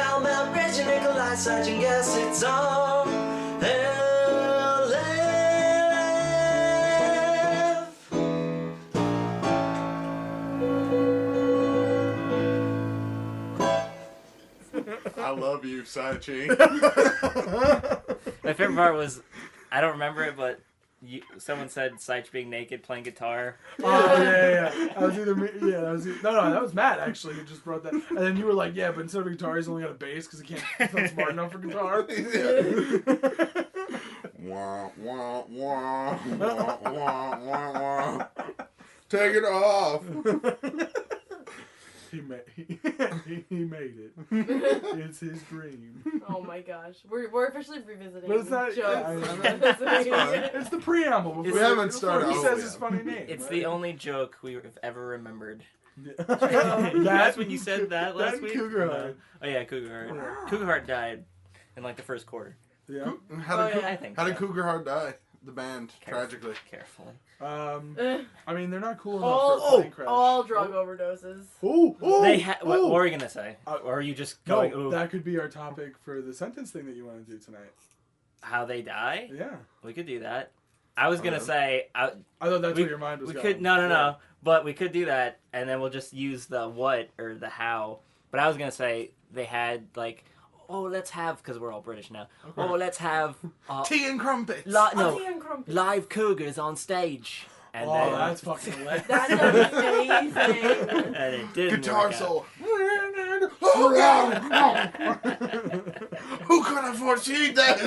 How about Reggie Nikolai, Sergeant, guess it's all I love you, Sychy. My favorite part was, I don't remember it, but someone said Sych being naked playing guitar. Oh, yeah. That was either me. Yeah, that was Matt, actually, who just brought that. And then you were like, yeah, but instead of a guitar, he's only got a bass because he's not smart enough for guitar. Wah, wah, wah, wah, wah, wah, wah. Take it off. He made it. It's his dream. Oh my gosh, we're officially revisiting. But it's not. jokes. It's the preamble. Before We haven't started. He Oh, says yeah. his funny name. It's right? the only joke we've ever remembered. That's That's when you said that last week? Cougar Heart. Oh yeah, Cougar Heart. Yeah. Cougar Heart died in like the first quarter. Yeah. How did I think how did so. Cougar Heart die? The band, tragically. Carefully. I mean, they're not cool enough all, for a plane crash. all drug overdoses. Ooh, What were you gonna say? Or are you just going? No, Ooh, that could be our topic for the sentence thing that you want to do tonight. how they die? Yeah. We could do that. I was gonna say. I thought that's where your mind was we going. could no. But we could do that, and then we'll just use the what or the how. But I was gonna say they had like, oh, let's have, because we're all British now. Okay. Oh, let's have Tea and crumpets. Tea and crumpets. live cougars on stage. And Oh, then, that's fucking hilarious. That's amazing. and it didn't Guitar work out. solo. Oh God! Who could have foreseen this?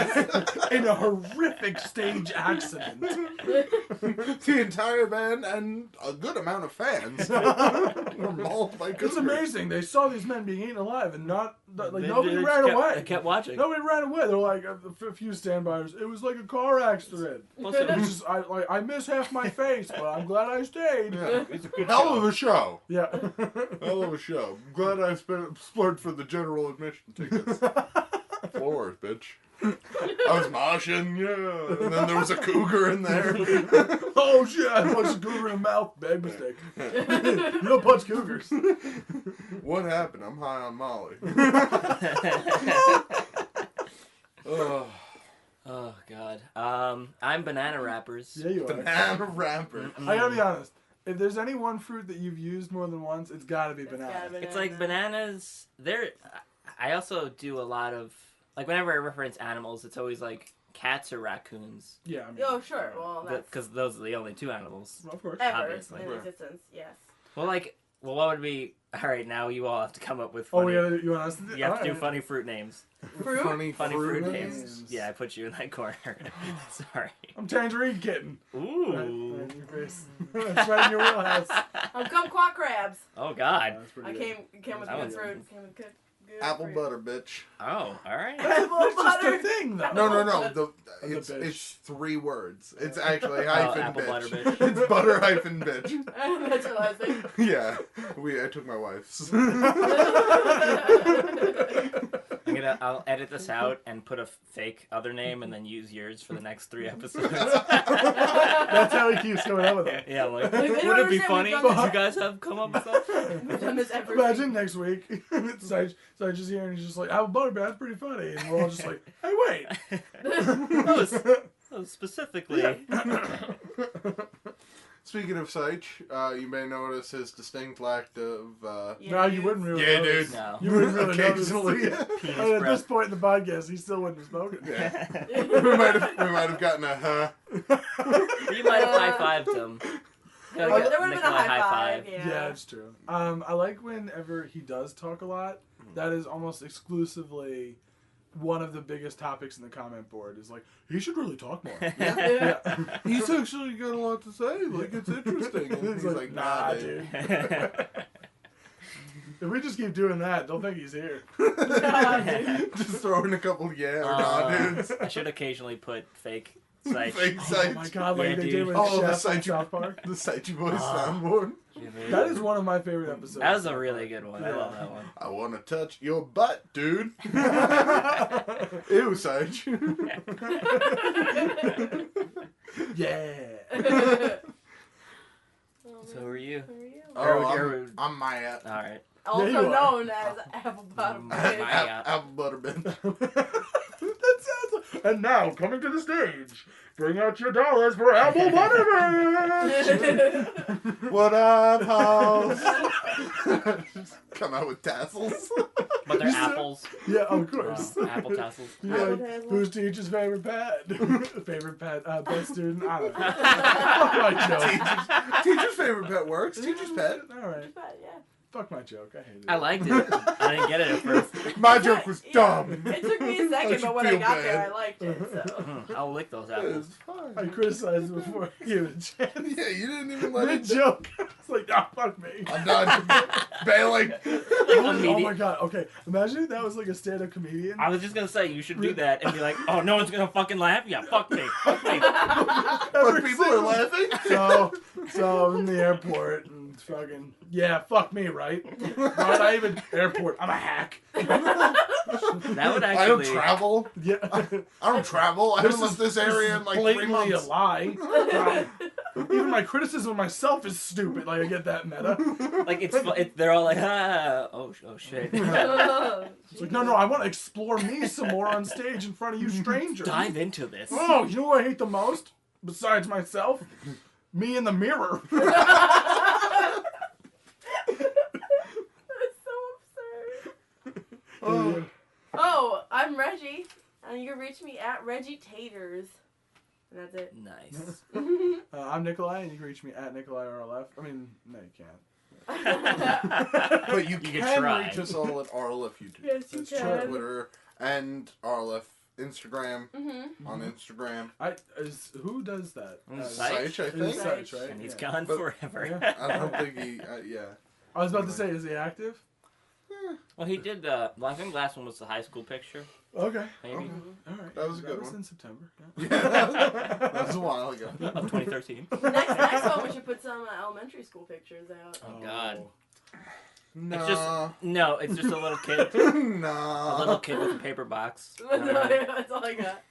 In a horrific stage accident. The entire band and a good amount of fans were mauled by cougars. It's amazing. They saw these men being eaten alive and nobody They ran away. They kept watching. Nobody ran away. They're like a few standbys. It was like a car accident. Plus, it It's was just I miss half my face, but I'm glad I stayed. Yeah. it's a good Hell show. of a show. Yeah. Hell of a show. Glad I splurged for the general admission tickets. Floors, bitch. I was moshing, yeah. And then there was a cougar in there. Oh shit! I punched a cougar in the mouth. Bad mistake. You don't punch cougars. What happened? I'm high on Molly. Oh, Oh God. I'm banana wrappers. Yeah, you are. banana wrapper. I gotta be honest. If there's any one fruit that you've used more than once, it's gotta be It's banana. gotta be It's like bananas. I also do a lot of, like, whenever I reference animals, it's always like cats or raccoons, Yeah, I mean, Oh sure. Well, that's because those are the only two animals. of course. ever obviously. in Right. existence. Yes. Well, what would be? All right, now you all have to come up with. Oh, Funny, you want us to do? you have to do Alright. funny fruit names. Fruit. Funny Funny fruit fruit names. names. Yeah, I put you in that corner. Sorry. I'm Tangerine Kitten. Ooh. Right in your face. That's right in your wheelhouse. I'm kumquat crabs. Oh God. That's pretty I good. came with That good one's fruit. Came with good Apple fruit. butter, bitch. Oh, all right. That's just butter. a thing, though. No. The It's bitch. it's 3 words. It's actually hyphen apple bitch. butter bitch. It's butter hyphen bitch. That's what I was thinking. Yeah, I took my wife's. I'll edit this out and put a fake other name and then use yours for the next 3 episodes. That's how he keeps going out with it. Yeah, I'm like, They would don't it be understand funny? we've Did done you guys have come up with something? We've done this every Imagine next week, Sych is here and he's just like, apple butter, man, that's pretty funny. And we're all just like, hey, wait. that was specifically. Speaking of Sych, you may notice his distinct lack of. No, you wouldn't really Yeah, notice. dude. No. You wouldn't really notice. Occasionally. Penis I mean, at breath. this point in the podcast, he still wouldn't have spoken. Yeah. we might have gotten a You might have high-fived him. There would have been a high five. Yeah, Yeah. it's true. I like whenever he does talk a lot. That is almost exclusively one of the biggest topics in the comment board. Is like, he should really talk more. Yeah. Yeah. He's actually got a lot to say. Like, it's interesting. And he's like, nah, dude. If we just keep doing that, don't think he's here. Just throw in a couple yeah or nah dudes. I should occasionally put fake Sych. Fake Oh my Sych. god, like Yeah, they dude. did with Oh, the Chef on Sych. South Park. The Sychy Boys soundboard. That is one of my favorite episodes. That was a really good one. I love that one. I want to touch your butt, dude. Ew, Sych. Yeah. So who are you? Who are you? Oh, I'm Maya. All right. Also you are. known as Apple Bottom My Bitch. God. Apple butter bench. That sounds like... And now, coming to the stage, bring out your dollars for Apple Butterbench! What up, house? Come out with tassels. But they're apples. Yeah, of course. Apple tassels. You're Apple like, tassels. who's teacher's favorite pet? Favorite pet, best student? I don't know. Fuck my joke. Teacher's favorite pet works. Teacher's pet. Alright. Yeah. Fuck my joke. I hate it. I liked it. I didn't get it at first. My joke was Yeah. dumb. It took me a second, but when I feel got bad. there, I liked it. So. I'll lick those It apples. was fine. I criticized it before I gave it a chance. Yeah, you didn't even let Mid it. joke. It's like, nah, fuck me. I'm done. Bailing. Oh my god, okay. Imagine if that was like a stand up comedian. I was just gonna say you should do that and be like, oh, no one's gonna fucking laugh. Yeah, fuck me. Fuck me. But people are laughing. So I'm in the airport and fucking, yeah, fuck me, right? Why would I even, airport, I'm a hack. That would I don't actually. travel. Yeah. I don't travel. I haven't left this area in like 3 blatantly months. a lie. Even my criticism of myself is stupid. Like, I get that meta. Like they're all like, ah, oh shit. It's like, no, I want to explore me some more on stage in front of you strangers. Dive into this. Oh, you know what I hate the most? Besides myself? Me in the mirror. That's so absurd. Oh. Oh, I'm Reggie, and you can reach me at Reggie Taters. And that's it. Nice. I'm Nikolai, and you can reach me at Nikolai RLF. I mean, no, you can't. But you could can try. reach us all at RLF YouTube. Yes, you That's can. Twitter and RLF Instagram Mm-hmm. on Instagram. Who does that? Sych? Sych, I It's think. Sych, right? And he's Yeah. gone But- forever. Yeah. I don't think he. Yeah. I was about to say, is he active? Well, he did. Well, I think the last one was the high school picture. Okay. Maybe Okay. All right. That was a good was one. in September. Yeah. That was a while ago. of 2013. Next one, we should put some elementary school pictures out. Oh God. No. It's just no. It's just a little kid. A no. little kid with a paper box. That's all I got.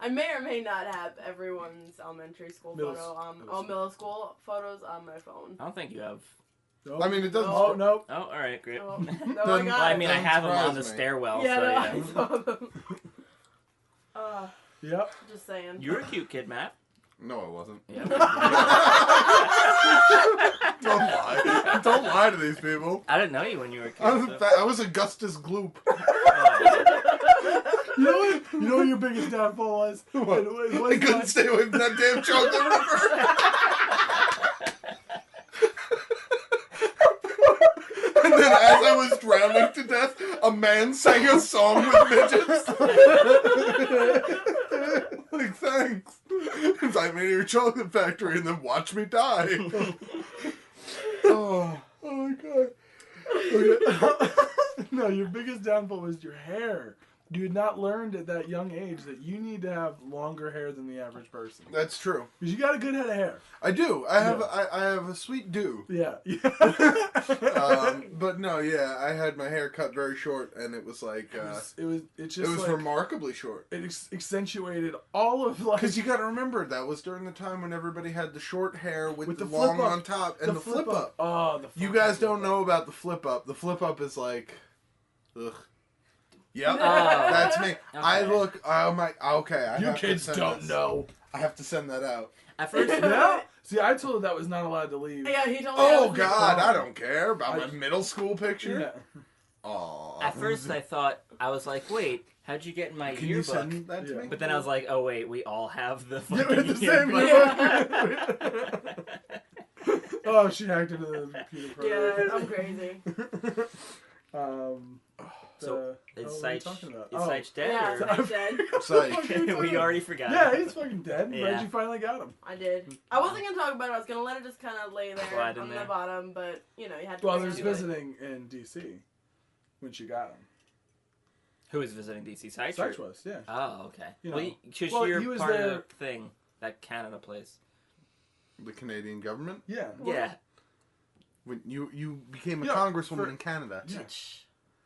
I may or may not have everyone's elementary school Middle photo, school. middle school photos on my phone. I don't think you have. Nope. I mean, it doesn't. Oh, no. Oh, all right, great. Oh, Well, no, I Doesn't- got I it. mean, I have them on the surprise me. stairwell. Yeah, so no, yeah. I saw them. Yep. Just saying. You're a cute kid, Matt. No, I wasn't. Yeah. Don't lie. Don't lie to these people. I didn't know you when you were a kid. I was Augustus Gloop. You know what your biggest downfall was? What? It was I couldn't stay away from that damn chocolate river. And then as I was drowning to death, a man sang a song with midgets. Like, thanks. It's like, made your chocolate factory and then watch me die. Oh my god. Okay. No, your biggest downfall was your hair. You had not learned at that young age that you need to have longer hair than the average person. That's true. Because you got a good head of hair. I do. I have Yeah. I have a sweet do. Yeah. But no, yeah, I had my hair cut very short, and it was like It's it just was like, remarkably short. it accentuated all of like Because you got to remember that was during the time when everybody had the short hair with With the the long flip up. on top and the flip up. Oh, the You fucking guys flip don't up. know about the flip up. The flip up is like, ugh. Yep, Oh. that's me. I Okay. look. Oh my. Okay, I You have to kids send don't this. know. I have to send that out. At first, No? See, I told her that was not allowed to leave. Yeah, he told me. Oh I was God, fine. I don't care about my I- middle school picture. Yeah. Aw. at first, I thought I was like, wait, how'd you get in my Can you yearbook? send that to Yeah. me? But then I was like, oh wait, we all have the Yeah, fucking the same yearbook. Oh, she hacked into the computer program. Yeah, I'm crazy. So, Is what are we Sych talking about? is Oh. Sych dead? Yeah, or- I said. Psych. we already forgot. Yeah, he's fucking dead. Yeah. Reggie finally got him. I did. I wasn't gonna talk about it. I was gonna let it just kind of lay there Slide in on there. the bottom, but you know, you had to. Well, bring he it was up. visiting in D.C. when she got him. Who was visiting DC? Sych? Sych was, yeah. Oh, okay. You well, know. because Well, you're he was part of there- the thing, that Canada place. The Canadian government. Yeah. Yeah. When you became a Yeah, congresswoman for- in Canada. Yeah.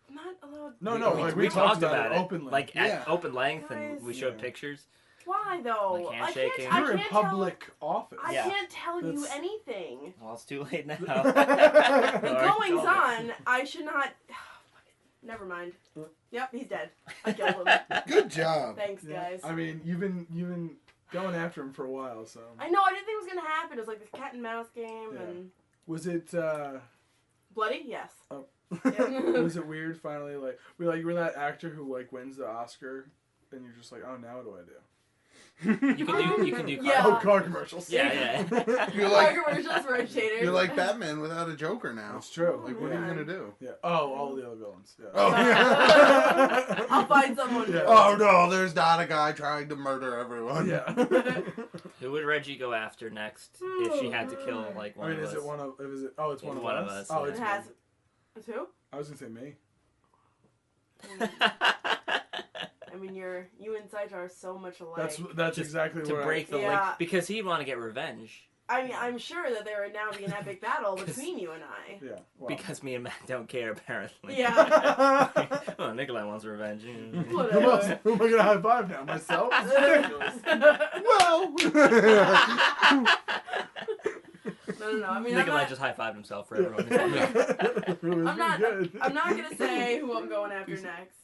I'm not allowed. No, no, like we we talked talked about it openly. like Yeah. at open length, and Guys. we showed Yeah. pictures. Why though? Like handshaking? You're in public office. I Yeah. can't tell you That's- anything. Well, it's too late now. The goings on, I should not. Never mind. Yep, he's dead. I killed him. Good job. Thanks, Yeah. guys. I mean, you've been going after him for a while, so. I know. I didn't think it was gonna happen. It was like this cat and mouse game Yeah. and Was it? bloody. Yes. Oh. Yeah. Was it weird? Finally, you're that actor who like wins the Oscar, and you're just like, oh, now what do I do? You can do. Yeah. Oh, car commercials. Yeah, yeah. You're Car like commercials for Taters. you're like Batman without a Joker now. That's true. Like, what are you gonna do? Yeah. Oh, all the other villains. Yeah. Oh, I'll find someone. Yeah. oh no, there's not a guy trying to murder everyone. Yeah. Who would Reggie go after next if she had to kill like I one mean, of is us? it one of? Is it? Oh, it's one It's of one us. of us, Oh, yeah. it's It has. me. It's who? I was gonna say me. I mean, you and Sych are so much alike. That's Just exactly to what break the Yeah. link because he'd want to get revenge I mean, I'm sure that there would now be an epic battle between you and I. Yeah. Well. because me and Matt don't care apparently. Yeah. Oh, Nikolai wants revenge. Who else? Whatever. Who am I gonna high five now? Myself? It's ridiculous. Well, No. I mean, Nikolai just high fived himself for everyone. It's fine. It was I'm not good. gonna say who I'm going after next.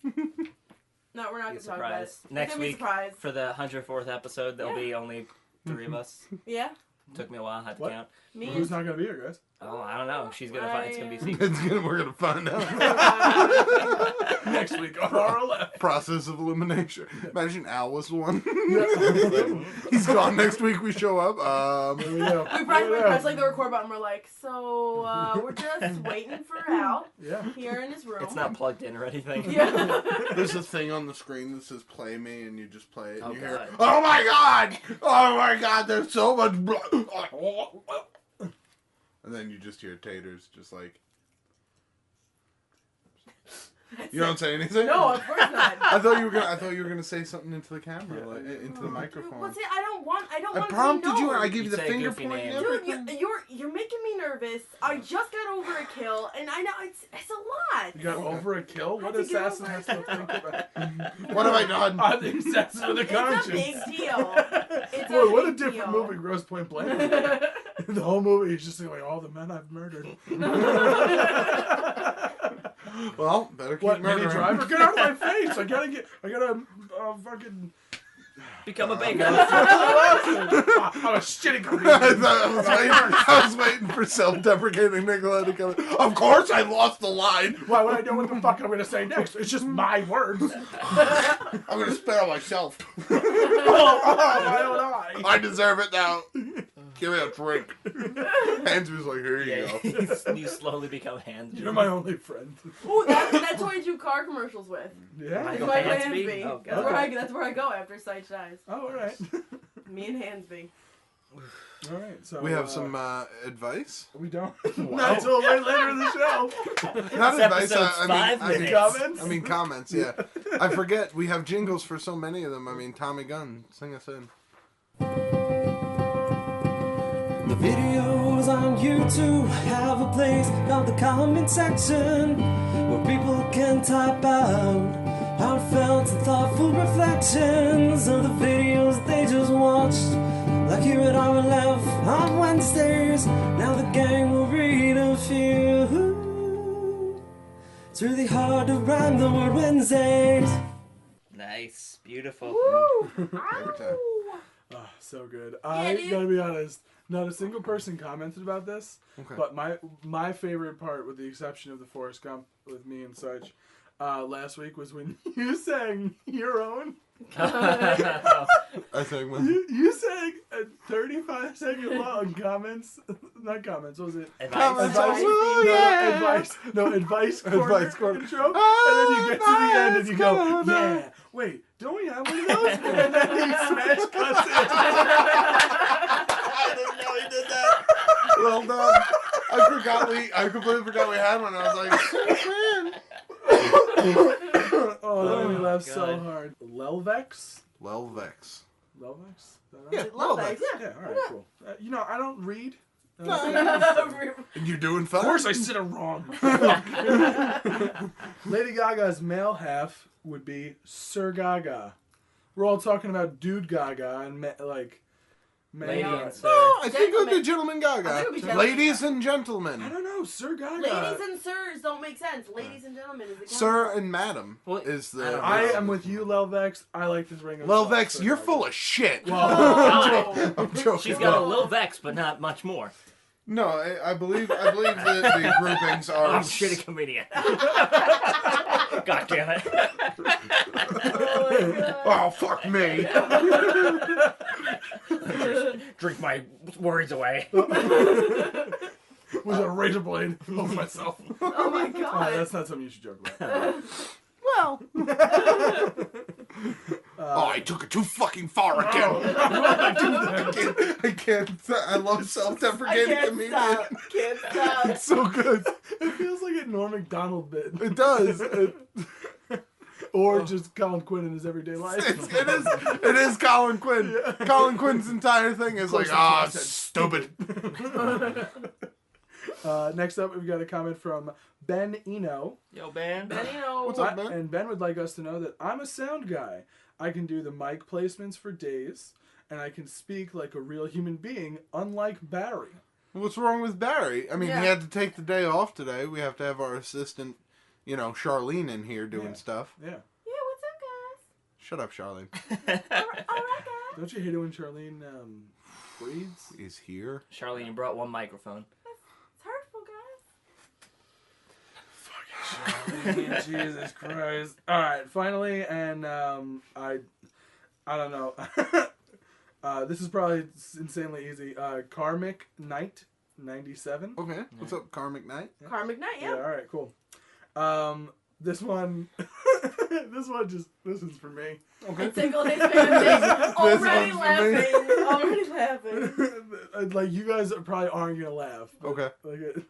No, we're not Be gonna talk about it. surprised. Next It's gonna be a week surprise. for the 104th episode, there'll Yeah. be only 3 of us. Yeah. Took me a while, had to What? count. Me Who's not gonna be here, guys? Oh, I don't know. She's gonna find. It's gonna be secret. we're gonna find out. Next week on RLF. Process of elimination. Imagine Al was the one. Yeah. He's gone next week. We show up. There we go. We press like the record button. We're like, so we're just waiting for Al Yeah. here in his room. It's not plugged in or anything. Yeah. There's a thing on the screen that says "Play Me," and you just play it, and Oh, you hear, God. "Oh my god! Oh my god! There's so much blood!" And then you just hear Taters just like. You don't say anything. No, of course not. I thought you were gonna say something into the camera, Yeah. like into the microphone. What's it? I don't want I to prompted say you, no. and I gave you You the say a finger goofy point. and name. Dude, everything. you're making me nervous. I just got over a kill, and I know it's a lot. You got over a kill? What I had to get assassin over has a to think about? What have I done? I'm the assassin of the It's conscience. a big deal. It's Boy, what a big different deal. movie Gross Point Blank is. The whole movie is just like all the men I've murdered. Well, better keep What, Minnie murdering. Driver? Get out of my face! I gotta fucking... Become a baker. I'm a shitty comedian. I was waiting for self-deprecating Nicola to come in. Of course I lost the line. Why would I know what the fuck I'm gonna say next? It's just my words. I'm gonna spit on myself. Why don't I? I deserve it now. Give me a drink. Hans was like, here you go. Yeah, you slowly become hands. You're my only friend. Ooh, that's who I do car commercials with. Yeah. Michael It's my Hansby? Hansby. Oh, That's, God. that's where I go after Sych dies. Oh, all right. Me and Hansby. All right. So We have some advice. We don't. Not until way later in the show. Not This advice. episode's 5 minutes. Comments? I mean comments. Yeah. I forget we have jingles for so many of them. I mean, Tommy Gunn, sing us in. The videos on YouTube have a place called the comment section where people can type out heartfelt and thoughtful reflections of the videos they just watched. Like here at RLF on Wednesdays, now the gang will read a few. It's really hard to rhyme the word Wednesdays. Nice, beautiful. Woo! Every time. Ow! Oh, so good. Yeah, I dude. gotta be honest. Not a single person commented about this. Okay. But my favorite part, with the exception of the Forrest Gump with me and such, last week was when you sang your own. I think when You sang a 35-second long comments. Not comments. What was it? Advice. Advice. Oh, No, yeah. advice corner Advice corner. intro. Oh, and then you get to the end and you go, corner. yeah. Wait, don't we have one of those? And then he smash cuts it. I didn't know he did that. Well done. I completely forgot we had one. I was like, man. Oh, that made me laugh so God. hard. Lelvex? Lelvex. Lelvex? Is that right? Yeah, Love Lelvex. that, Yeah, alright, cool. I don't read. And you're doing fine. Of course I said it wrong. Lady Gaga's male half would be Sir Gaga. we're all talking about Dude Gaga and Lady Gaga. and Sir. No, I think it would be Gentlemen. Gentleman I Gaga. think it would be Gentleman Ladies Gaga. and gentlemen. I don't know, Sir Gaga. Ladies and sirs don't make sense. Ladies and gentlemen is the Sir and Madam Well, is I the. don't know. I am with you, Lelvex. I like this ring of Lelvex, Sir you're Gaga. full of shit. Well, I'm joking. She's got a little vex, but not much more. No, I believe that the groupings are. I'm a shitty comedian. God damn it. Oh my god. Oh, fuck me. Drink my worries away. with a razor blade over myself. Oh my Oh, god. that's not something you should joke about. Well. Oh, I took it too fucking far again. I can't. I love I self-deprecating can't comedian. stop. Can't stop. It's so good. It feels like a Norm Macdonald bit. It does. Or just Colin Quinn in his everyday life. It is Colin Quinn. Colin Quinn's entire thing is like, ah, stupid. Next up, we've got a comment from Ben Eno. Yo, Ben. Benino. What's up, Ben? And Ben would like us to know that I'm a sound guy. I can do the mic placements for days, and I can speak like a real human being, unlike Barry. What's wrong with Barry? I mean, Yeah. he had to take the day off today. We have to have our assistant, Charlene in here doing Yeah. stuff. Yeah. Yeah, what's up, Shut up, Charlene. guys? All right, guys. Don't you hate it when Charlene breathes? Is here. Charlene, you brought one microphone. It's hurtful, guys. Jesus Christ. Alright, finally, and I don't know. This is probably insanely easy. Karmic Knight 97. Okay. What's up, Karmic Knight? Karmic Night, yeah. Alright, cool. This one this one's for me. Okay. Tickle his fancy. Already one's for me. laughing. Already laughing. Like, you guys probably aren't gonna laugh. but, Okay. Like,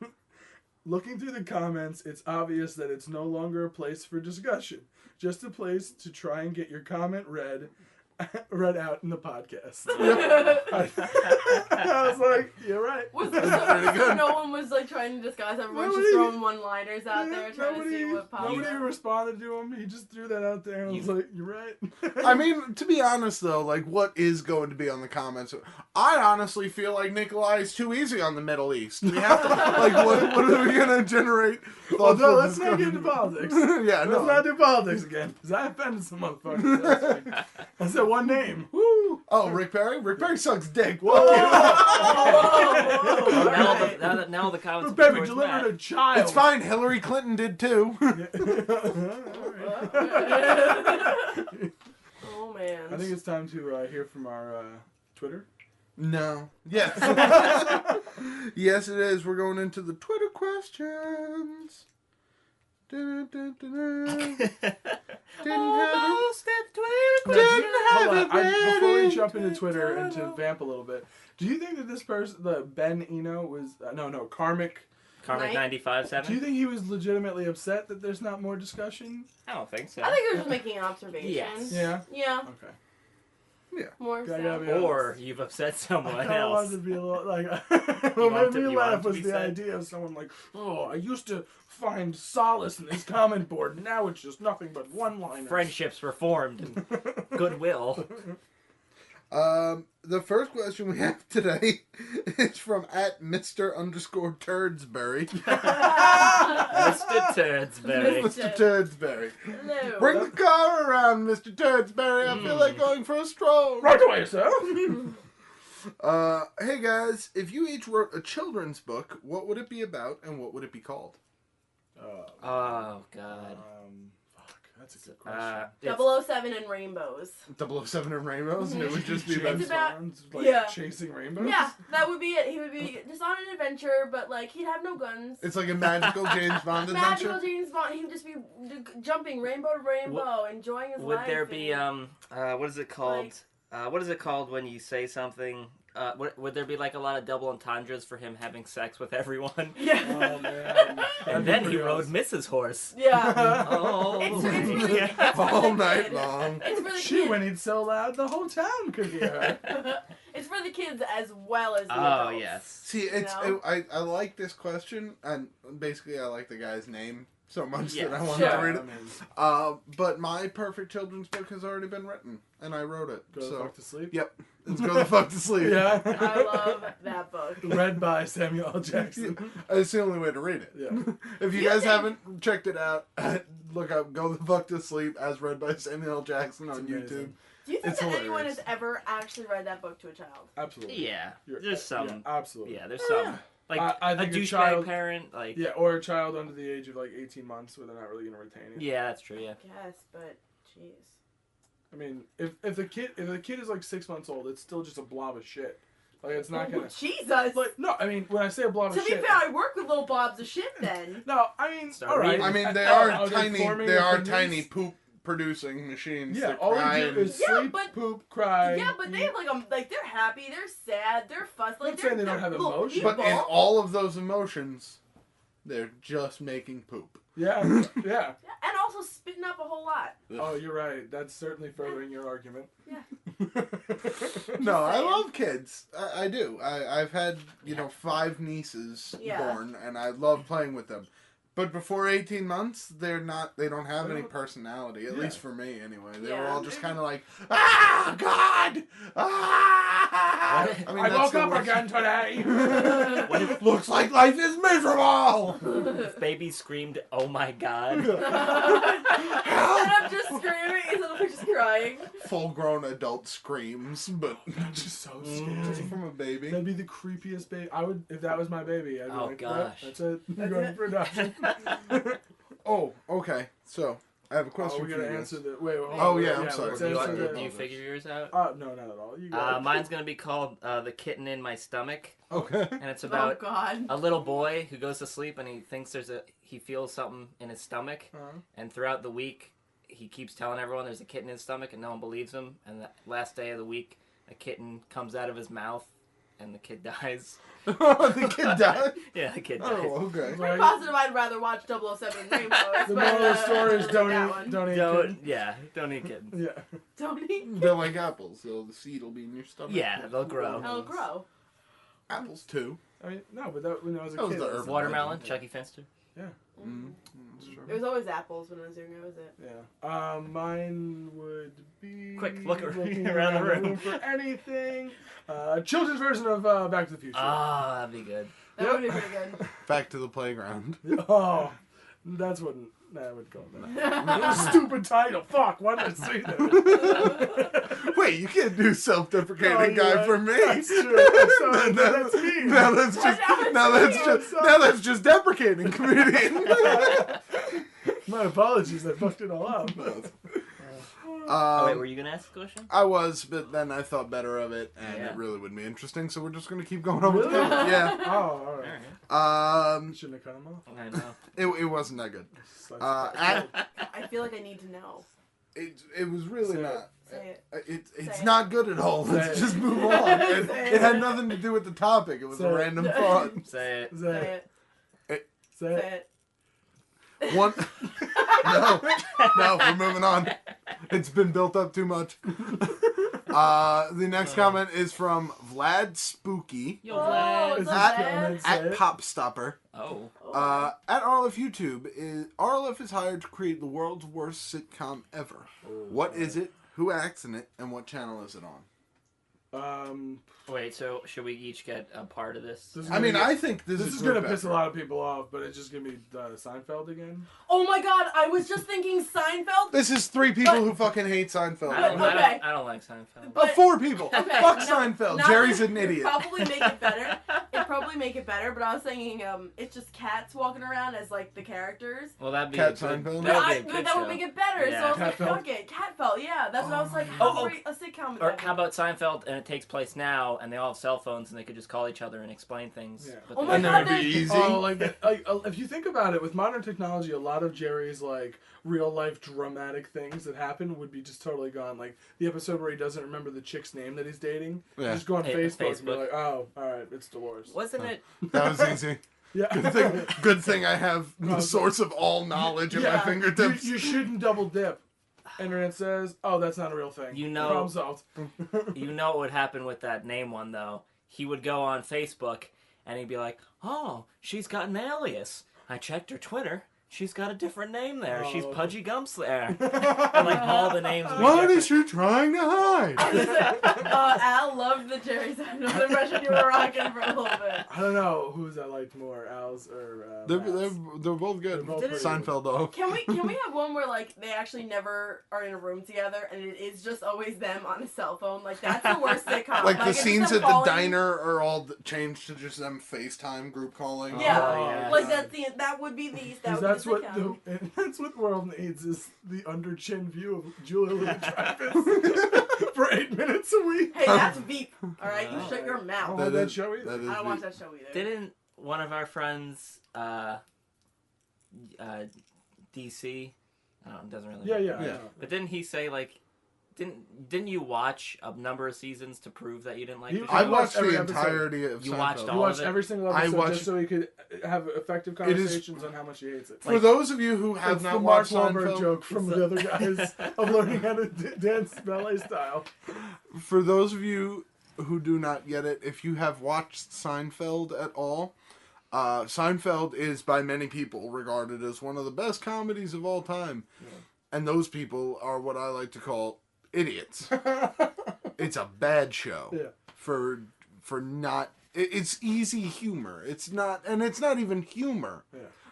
looking through the comments, it's obvious that it's no longer a place for discussion, just a place to try and get your comment read out in the podcast. I was like, you're right. Was pretty good. No one was like trying to discuss. Everyone's Nobody- just throwing one-liners out there, trying to see what pops Nobody up. responded to him. He just threw that out there, and I was like, you're right. I mean, to be honest, though, like, what is going to be on the comments? I honestly feel like Nikolai is too easy on the Middle East. We have to, like, what are we going to generate? Well, no, thoughtful let's not get into discussion? politics. Yeah, Let's no. not do politics again, because I offended some motherfuckers last week. I said one name. Woo! Oh, Rick Perry? Rick Perry sucks dick. Whoa! Now the comments are Baby towards delivered Matt. a child. It's fine. Hillary Clinton did too. Oh man. I think it's time to hear from our Twitter. No. Yes. Yes, it is. We're going into the Twitter questions. Didn't Almost at Hold Twitter. on, before we jump into Twitter and to vamp a little bit, do you think that this person, the Ben Eno, was Karmic? Karmic Night. 95.7. Do you think he was legitimately upset that there's not more discussion? I don't think so. I think they're just making an observation. Yes. Yeah. Yeah. Okay. More Gotta so. be Or you've upset someone I wanted else. to be a little like. You What want made to- me you want laugh to was be the said? idea of someone like, "Oh, I used to find solace in this comment board. Now it's just nothing but one-liners." Friendships were formed and goodwill. The first question we have today is from @Mr_Turdsbury. Mr. Turdsberry. Mr. Turdsbury. Hello. Bring the car around, Mr. Turdsbury. I feel like going for a stroll. Right away, sir. Hey guys, if you each wrote a children's book, what would it be about and what would it be called? Oh, God. Fuck, that's a good question. It's- 007 and rainbows. 007 and Rainbows, and it would just be It's about... about- Like yeah. chasing rainbows. Yeah, that would be it. He would be just on an adventure, but like he'd have no guns. It's like a magical James Bond Magical adventure. James Bond. He would just be jumping rainbow to rainbow, enjoying his Would life. there be, and- what is it called? What is it called when you say something? Would there be like a lot of double entendres for him having sex with everyone? Yeah. Oh man. And then he rode Mrs. Horse. Yeah. Oh. It's really it's for All the night kid. long. It's for the She kids. whinnied so loud the whole town could hear her. It's for the kids as well as the Oh, adults. yes. See, it's You know? I like this question, and basically I like the guy's name so much Yeah. that I wanted Yeah, to read I it. mean, But my perfect children's book has already been written, and I wrote it. go the so fuck to sleep. yep, it's Go the Fuck to Sleep. Yeah. I love that book. Read by Samuel L. Jackson. It's the only way to read it. Yeah. If you You guys think- haven't checked it out, look up Go the Fuck to Sleep as read by Samuel L. Jackson on It's YouTube. amazing. Do you think It's that anyone hilarious. has ever actually read that book to a child? Absolutely. Yeah, You're- there's some. Yeah, absolutely. Yeah, there's some. Like I a think a douchebag child- parent. Like Yeah, or a child under the age of like 18 months where they're not really gonna retain it. yeah, that's true. Yeah. Yes, but jeez. I mean, if the kid is like 6 months old, it's still just a blob of shit. Like it's not gonna. Jesus. Like no, I mean when I say a blob To of be shit. fair, I work with little blobs of shit then. No, I mean, Start all right. reading. I mean, they Oh, are they tiny. forming They are opinions? tiny poop producing machines. Yeah, that all cry they do and- is Yeah, sleep, but- poop, cry. Yeah, but they have like they're happy, they're sad, they're fussed. I'm Like not saying they they're don't have little emotion. But in people. all of those emotions, they're just making poop. Yeah, yeah. Yeah, and also spitting up a whole lot. Oh, you're right. That's certainly furthering your argument. Yeah. No, I saying. love kids. I do. I've had, 5 nieces Yeah. born, and I love playing with them. But before 18 months, they don't have any Well, personality, at yeah. least for me anyway. They were Yeah. all just kind of like, ah, God! Ah! What? I mean, I that's woke the up worst. again today. What if Looks like life is miserable! if baby screamed, "Oh my God"? Instead of just screaming, instead of just crying. Full-grown adult screams, but Just so just scary. from a baby. That'd be the creepiest baby. I would, if that was my baby. I'd be Oh, like, gosh. That's it. You're That's going it. for adoption. Oh, okay. So, I have a Oh, question we for gotta you answer guys. the. Wait, hold Oh, on. yeah, I'm sorry. Let's Do you, answer do the. you figure yours out? No, not at all. You go. Mine's gonna be called "The Kitten in My Stomach," Okay. and it's Oh about God. a little boy who goes to sleep and he thinks he feels something in his stomach, and throughout the week he keeps telling everyone there's a kitten in his stomach and no one believes him, and the last day of the week a kitten comes out of his mouth and the kid dies. The kid died? Yeah, the kid dies. Oh, okay. I'm positive I'd rather watch 007 Rainbows. The but, moral of the story is don't that eat, one. don't eat. Don't eat kittens. Yeah. Don't eat. They're like apples, so the seed will be in your stomach. Yeah, they'll grow. It'll grow. Apples too. I mean, no, but that when I was a That was kid. the that's- urban Watermelon, legend. Chucky Finster. That's true. It was always apples when I was younger, was it? Yeah. Mine would be. Quick, look looking around the room. for anything. Children's version of Back to the Future. Ah, that'd be good. That Yep. would be pretty good. Back to the playground. Oh, that's wouldn't. That would go there. Stupid title. Fuck. Why did I say that? Wait, you can't do self-deprecating Oh, you're guy right. for me. That's true. I'm sorry, Now- that's me. Now that's just now that's just deprecating comedian. My apologies. I fucked it all up. Oh, wait, were you gonna ask a question? I was, but then I thought better of it, and Yeah. it really wouldn't be interesting. So we're just gonna keep going on with Really? it. Yeah. Oh, all right. Shouldn't have cut him off. I know. It wasn't that good. Such At, I feel like I need to know. it was really Say it. not. Say it. It's Say it. not good at all. Say Let's it. just move on. It, Say it had it. nothing to do with the topic. It was Say a it. random thought. Say it. Say Say it. it. Say Say it. it. One. No, we're moving on. It's been built up too much. The next comment is from Vlad Spooky Yo, Oh, Vlad. is At- that Say at it. Popstopper. Oh. At Arliff YouTube, Arliff is hired to create the world's worst sitcom ever. What is it? Who acts in it? And what channel is it on? Wait, so should we each get a part of this? This is I mean, gonna I think this is is gonna Rick piss a Becker. lot of people off, but it's just gonna be Seinfeld again. Oh my God! I was just thinking Seinfeld. This is 3 people who fucking hate Seinfeld. Okay. I don't like Seinfeld. But- 4 people. Okay, Fuck no, Seinfeld. not Jerry's that- an idiot. Probably make it better. It'd probably make it better, but I was thinking, it's just cats walking around as like the characters. Well, that'd be Cat a good, Seinfeld? that would be a But good that show. would make it better. Yeah. So I was like, Catfeld. fuck it, Catfeld. Yeah, that's what I was like. Oh How my great a sitcom would Or that be? how about Seinfeld and it takes place now and they all have cell phones and they could just call each other and explain things. Yeah. But Oh they- my And then God, it'd be there's- easy. Oh, like if you think about it, with modern technology, a lot of Jerry's like real life dramatic things that happen would be just totally gone. Like the episode where he doesn't remember the chick's name that he's dating. Yeah. Just go on Hey, Facebook, and be Facebook. like, oh, all right, it's Dolores. Wasn't it? That was easy. Yeah. Good thing I have the source of all knowledge at my fingertips. You shouldn't double dip. Internet says, oh, that's not a real thing. You know- Problem solved. You know what would happen with that name one though? He would go on Facebook and he'd be like, "Oh, she's got an alias. I checked her Twitter. she's got a different name there. Oh. She's Pudgy Gumps there. And like all the names would be What different. is she trying to hide? Al loved the Jerry Seinfeld impression you were rocking for a little bit. I don't know whose I liked more, Al's or Matt's. They're both good. They're both pretty Seinfeld though. Can we have one where like they actually never are in a room together and it is just always them on a cell phone? Like that's the worst sitcom. Like the it's scenes them at the calling- diner are all changed to just them FaceTime group calling. Yeah, Oh, yeah. like that would be the that would That's be what the sitcom. that's what the world needs is the under chin view of Julia Louis-Dreyfus for 8 minutes a week. Hey, that's Veep. All right, you shut your I mouth. don't watch that show either. That is I don't watch the- that show either. Didn't one of our friends, DC, I don't know, it doesn't really Yeah. Yeah. But didn't he say, like, didn't you watch a number of seasons to prove that you didn't like He- the show? I watched watched every the episode. entirety of You Seinfeld. watched He all watched of it? every single I episode watched- just so he could have effective It is- conversations on how much he hates it. For those of you who have It's not the Mark watched Wahlberg Seinfeld, joke from the other guys of learning how to dance ballet style. for those of you who do not get it, if you have watched Seinfeld at all, Seinfeld is by many people regarded as one of the best comedies of all time. Yeah. And those people are what I like to call idiots. It's a bad show. Yeah. For not... It's easy humor. It's not even humor.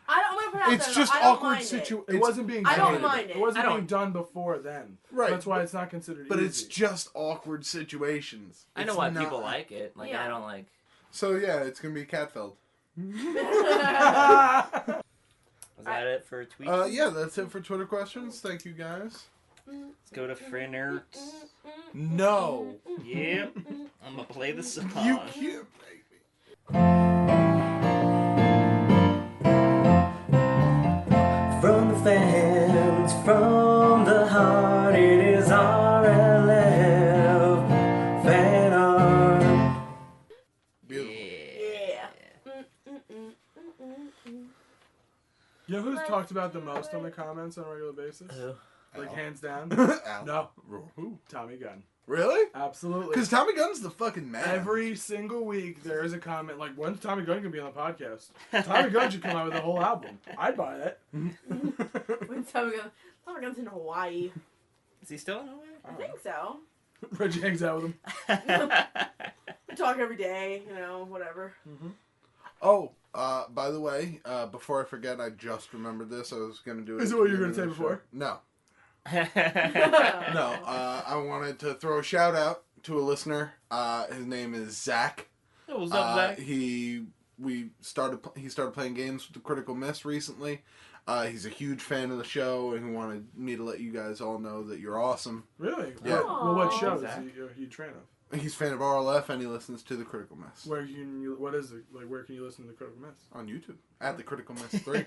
I'm gonna put it out It's there, just though, I don't awkward mind it. situation. It wasn't being I don't done. mind it. It wasn't I being don't- done before then. Right. That's why it's not considered But easy. it's just awkward situations. I know It's why not- people like it. Like, Yeah. I don't like... So yeah, it's gonna be Catfeld. Was that it for tweets? Yeah, that's it for Twitter questions. Thank you guys. Let's go to Frinnert. No. Yep. I'm gonna play the song. You can't make me. From the fans, from the heart, it is RLF fan art. Beautiful. Yeah. You know who's talked about the most on the comments on a regular basis? Who? Like, Al. hands down? Al. No. Who? Tommy Gunn. Really? Absolutely. Because Tommy Gunn's the fucking man. Every single week there is a comment like, when's Tommy Gunn gonna be on the podcast? Tommy Gunn should come out with a whole album. I'd buy that. When Tommy Gunn's in Hawaii. Is he still in Hawaii? I think so. Reggie hangs out with him. We talk every day, whatever. Oh, by the way, before I forget, I just remembered this. I was gonna do it. Is at it what the you were beginning gonna of say the before? show. No. No, I wanted to throw a shout out to a listener. His name is Zach. Oh, what's up, Zach? He started playing games with the Critical Miss recently. He's a huge fan of the show, and he wanted me to let you guys all know that you're awesome. Really? Yeah. Well, what show is Zach. he a fan of? He's a fan of RLF, and he listens to the Critical Miss Where can you, what is it? Like, where can you listen to the Critical Miss? on YouTube at the Critical Miss 3.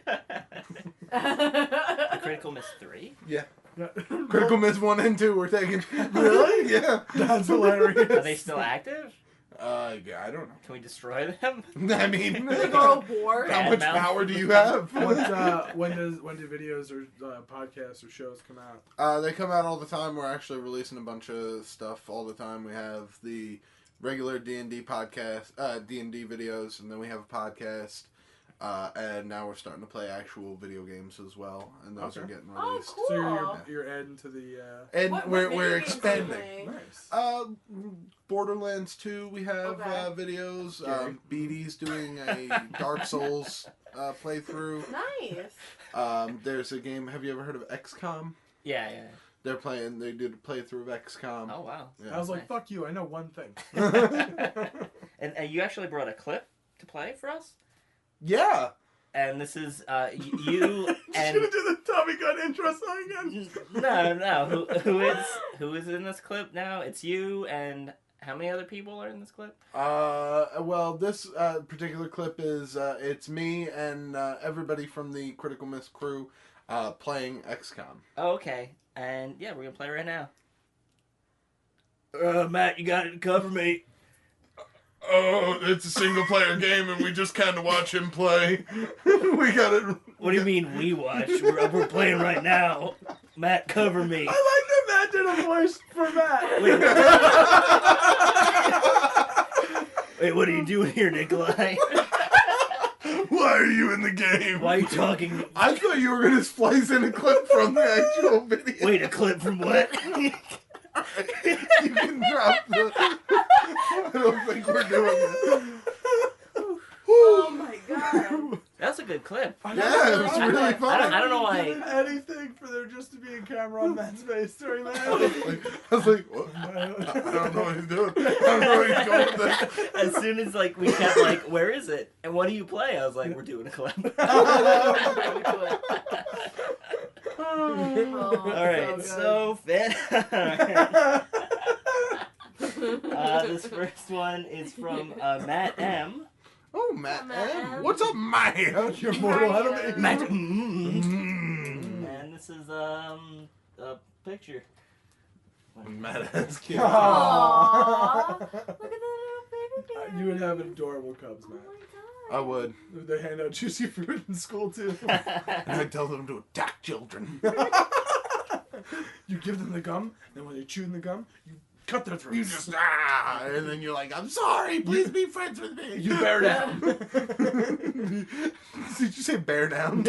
The Critical Miss 3? Yeah, Yeah. Critical Miss 1 and 2 were taken. Really? Yeah. That's hilarious. Are they still active? Yeah, I don't Can we destroy them? know. I mean, They go war. how much Bad mouth. power do you have? when do videos or podcasts or shows come out? They come out all the time. We're actually releasing a bunch of stuff all the time. We have the regular D&D podcast, D&D videos, and then we have a podcast. And now we're starting to play actual video games as well, and those are Okay. getting Oh, released. cool. So you're adding to the. And What we're video games are you expanding. playing? Nice. Borderlands 2, we have Okay. videos. Scary. BD's doing a Dark Souls playthrough. Nice. There's a game. Have you ever heard of XCOM? Yeah. They did a playthrough of XCOM. Oh, wow. Yeah. I was like, Nice. fuck you, I know one thing. And you actually brought a clip to play for us? Yeah. And this is you You and... should do the Tommy Gunn intro song again. No. Who is in this clip now? It's you and how many other people are in this clip? Well, this particular clip is it's me and everybody from the Critical Miss crew playing XCOM. Oh, okay. And yeah, we're gonna play right now. Matt, you got it to cover me. Oh, it's a single player game, and we just kind of watch him play. We got it. What do you mean we watch? We're playing right now. Matt, cover me. I like that Matt did a voice for Matt. Wait, what are you doing here, Nikolai? What Why are you in the game? Why are you talking? I thought you were going to splice in a clip from the actual video. Wait, a clip from what? You can drop the... I don't think we're doing it. Oh my god. That's a good clip. Yeah, it was really funny. I don't know why. Anything for there just to be a camera on Matt's face during that. I was like, what? I don't know what he's doing. I don't know where he's going with this. As soon as like we kept like, where is it? And what do you play? I was like, we're doing a clip. Oh, All right, so fan. This first one is from Matt M. Oh, Matt Matt M. M. What's up, Matt? Your mortal Mario. enemy. Matt. Mm. And this is a picture. Matt has kids. Aww. Look at the little baby bear. You would have adorable cubs, Oh Matt. my god. I would. They hand out juicy fruit in school too. And I'd tell them to attack children. You give them the gum, and when they're chewing the gum, you cut their throats. You just, and then you're like, I'm sorry, please be friends with me. You bear down. Did you say bear down?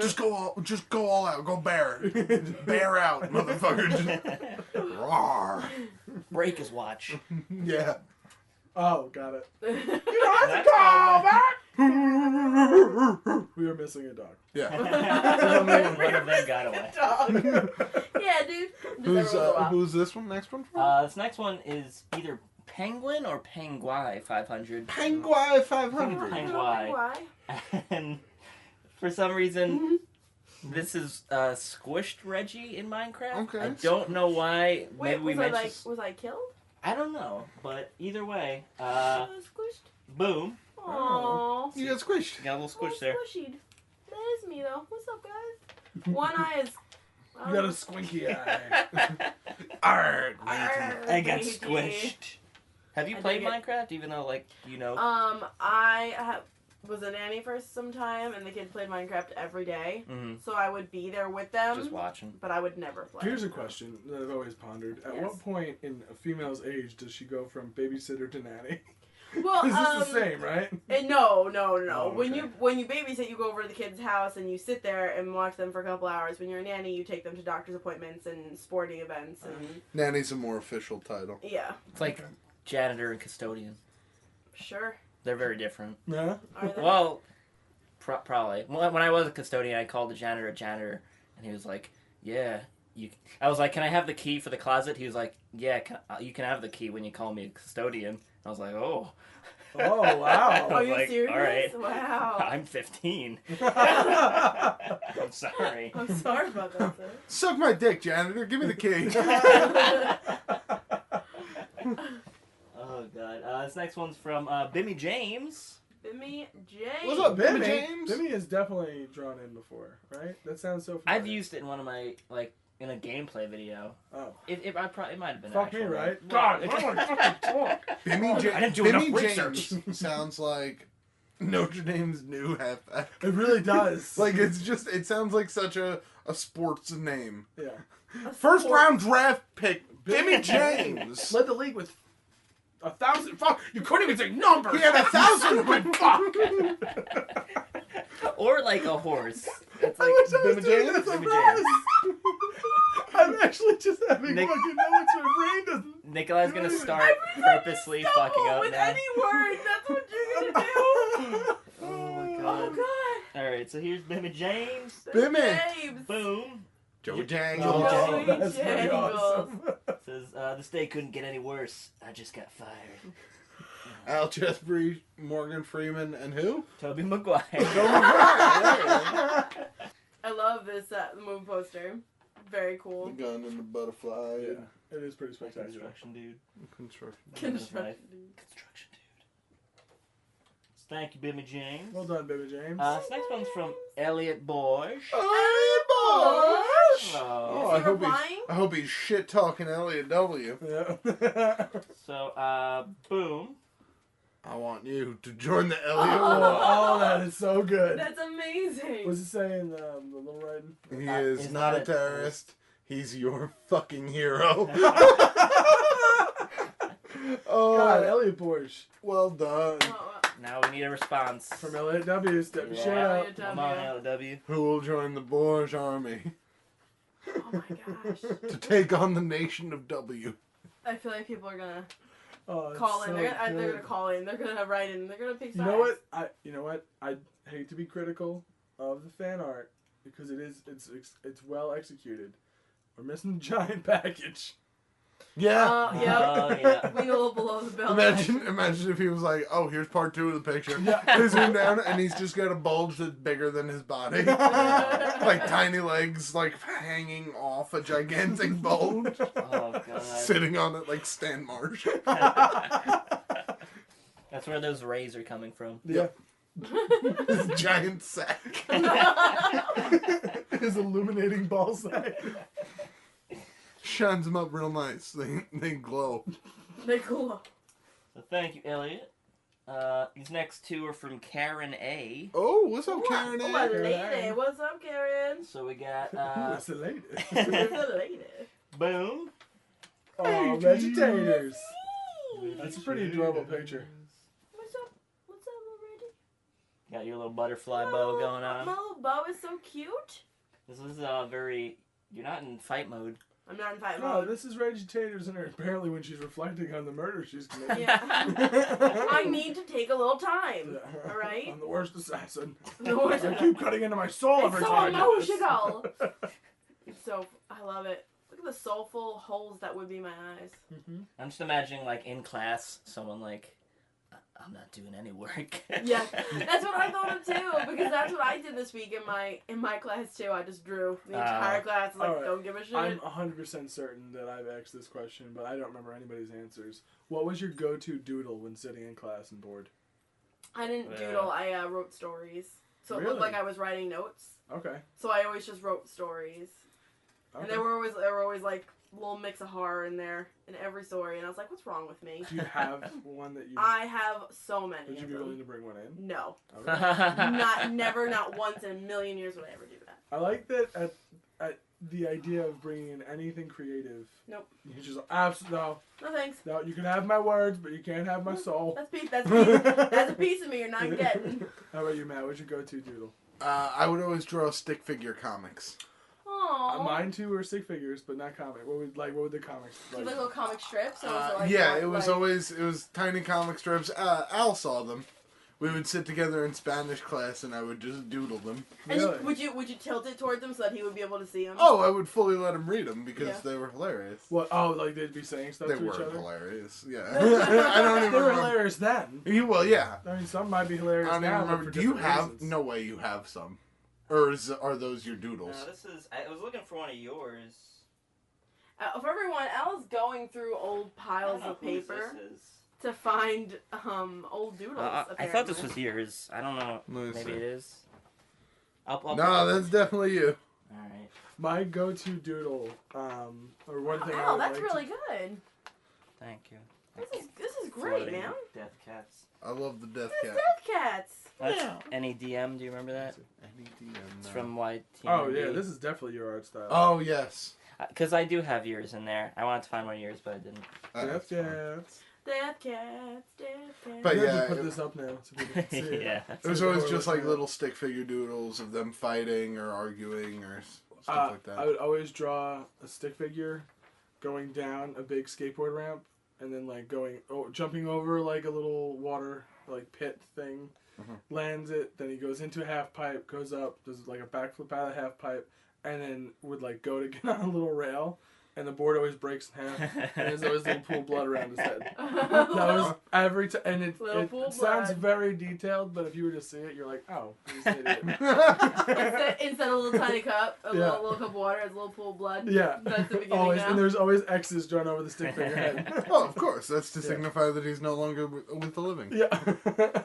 Just go all out. Go bear. Bear out, motherfucker. Just, roar. Break his watch. Yeah. Oh, got it. You That's called We are missing a dog. Yeah. one of them got away. Yeah, dude. Just every once in a while. Who's this one? Next one from? This next one is either Penguin or Penguai 500. Penguai 500. Penguai. Why? And for some reason, this is Squished Reggie in Minecraft. Okay. I don't know why. Wait, Maybe we mentioned. was I killed? I don't know, but either way, I was squished. boom. Aww. You got squished. Got a little squish there. Squished. That is me though. What's up, guys? One eye is. You got a squinky eye. Arrgh. I got squished. Have you I played dig it. Minecraft, even though, like, you know? Was a nanny for some time, and the kids played Minecraft every day. Mhm. So I would be there with them, Just watching. but I would never play. Here's a question that I've always pondered. At Yes. what point in a female's age does she go from babysitter to nanny? Well, Is this the same, right? No. Oh, When okay. you babysit, you go over to the kid's house and you sit there and watch them for a couple hours. When you're a nanny, you take them to doctor's appointments and sporting events and Nanny's a more official title. yeah, It's like janitor and custodian. sure. They're very different. Yeah. Are they? Well, probably. When I was a custodian, I called the janitor a janitor, and he was like, "Yeah." I was like, "Can I have the key for the closet?" He was like, "Yeah, you can have the key when you call me a custodian." I was like, "Oh." Oh, wow. Are you like, serious? all right. Wow. I'm 15. I'm sorry. I'm sorry about that, sir. Suck my dick, janitor. Give me the key. Oh god. This next one's from Bimmy James. Bimmy James. What's up, Bimmy James? Bimmy is definitely drawn in before, right? That sounds so familiar. I've used it in one of my in a gameplay video. Oh. It might have been. Fuck me, actual, right? Well, God, I want to fucking talk. Bimmy, I didn't do enough Bimmy research. James sounds like Notre Dame's new halfback. It really does. Like, it sounds like such a sports name. Yeah. First round draft pick, Bimmy James. Led the league with 1,000. Fuck, you couldn't even say numbers. He had 1,000 win. Fuck. Or like a horse. It's I like wish I was Bimmy doing James? this Bimmy on purpose. I'm actually just having Nick- fucking notes. My brain doesn't. Nikolai's gonna start purposely fucking up with now. any word. That's what you're gonna do. Oh my Oh god. God. Alright, so here's Bimmy James. Bimmy. James. Boom. Joey Oh, Jangles. Joey that's pretty Jangles. awesome. Says, this day couldn't get any worse. I just got fired. Al Chesbury, Morgan Freeman, and who? Toby Maguire. I love this movie poster. Very The cool. gun and the butterfly. Yeah, it is pretty spectacular. Construction dude. Construction. Construction. Construction dude. So thank you, Bimmy James. Well done, Baby James. This next one's from Elliot Borge. Oh, Oh. I Is he hope replying? I hope he's shit talking Elliot W. Yeah. So, boom. I want you to join the Elliot Oh, War. oh, that is so good. That's amazing. What's it saying? The little writing. He is Is not a that- terrorist. He's your fucking hero. God, Elliot Borge. Well done. Oh, Now we need a response. From Elliot W. Step your Yeah. shit up. Elliot Come on, LW. Who will join the Bourge army Oh my gosh. to take on the nation of W? I feel like people are gonna Oh, it's call in. so They're good. gonna call in. They're gonna write in. They're gonna pick sides. You know what? I hate to be critical of the fan art because it's well executed. We're missing the giant package. Yeah. Yeah. We go below the belt. Imagine if he was like, "Oh, here's part 2 of the picture." They zoom down, and he's just got a bulge that's bigger than his body, like tiny legs, like hanging off a gigantic bulge, Oh god. sitting on it like Stan Marsh. That's where those rays are coming from. Yeah. His giant sack. His illuminating ball sack. Shines them up real nice. They glow. They cool. So thank you, Elliot. These next two are from Karen A. Oh, what's up, Karen? Oh, my lady. What's up, Karen? So we got What's the lady? Who's the lady? boom. Oh, vegetators. That's a pretty adorable picture. What's up? What's up, little lady? Got your little butterfly bow going on. My little bow is so cute. This is very. You're not in fight mode. I'm not in fight No, mode. this is vegetators in her. Apparently, when she's reflecting on the murder she's committed. Yeah. I need to take a little time. Yeah. All right? I'm the worst assassin. The worst I keep cutting into my soul It's every so time. I do this. emotional. So, I love it. Look at the soulful holes that would be my eyes. I'm just imagining, like, in class, someone like, I'm not doing any work. Yeah, that's what I thought of too, because that's what I did this week in my class too. I just drew the entire class, like, alright. don't give a shit. I'm 100% certain that I've asked this question, but I don't remember anybody's answers. What was your go-to doodle when sitting in class and bored? I didn't doodle, I wrote stories. So it looked Really? like I was writing notes. Okay. So I always just wrote stories. Okay. And there were always like a little mix of horror in there in every story, and I was like, what's wrong with me? Do you have one that you... I have so many Would you of be them. willing to bring one in? No. Okay. Not once in a million years would I ever do that. I like that at the idea of bringing in anything creative. Nope. You just absolutely No thanks. no. You can have my words, but you can't have my soul. That's a piece of me you're not getting. How about you, Matt? What's your go-to doodle? I would always draw stick figure comics. Aww. Mine too are stick figures, but not comic. What would the comics Do you like little comic strips? Or was it It was tiny comic strips. Al saw them. We would sit together in Spanish class, and I would just doodle them. And Really? would you tilt it towards him so that he would be able to see them? Oh, I would fully let him read them because Yeah. they were hilarious. What? Oh, like they'd be saying stuff They to each were other. hilarious. Yeah, I don't even They were remember. hilarious then. Well, yeah. I mean, some might be hilarious I don't even now. but remember. for Do you different have? reasons. No way. You have some, or are those your doodles? No, this is. I was looking for one of yours. For everyone else going through old piles of paper to find old doodles. I thought this was yours. I don't know. Let me Maybe see. it is. I'll No, that's definitely you. Alright. My go-to doodle, or one thing. I Oh, would that's like really good. Thank you. This is great, Floating man. Death cats. I love the Death This is Cat. Death Cats. That's Yeah. Any DM, do you remember that? It's from YT. Oh yeah, this is definitely your art style. Oh yes. Because I do have yours in there. I wanted to find one of yours, but I didn't. Death Cats. Death Cats. Death Cats. But We have yeah, to put it- this up now so people can see it. Yeah. It was always just like little stick figure doodles of them fighting or arguing or stuff like that. I would always draw a stick figure going down a big skateboard ramp and then like jumping over like a little water like pit thing, lands it, then he goes into a half pipe, goes up, does like a backflip out of the half pipe, and then would like go to get on a little rail, and the board always breaks in half, and there's always a little pool of blood around his head. That was every time, and it pool sounds blood. very detailed, but if you were to see it, you're like, oh, he's an idiot. Instead of a little tiny cup, a Yeah. little cup of water, it's a little pool of blood. Yeah, That's the beginning always, now. and there's always X's drawn over the stick figure head. Oh, of course. That's to Yeah. signify that he's no longer with the living. Yeah.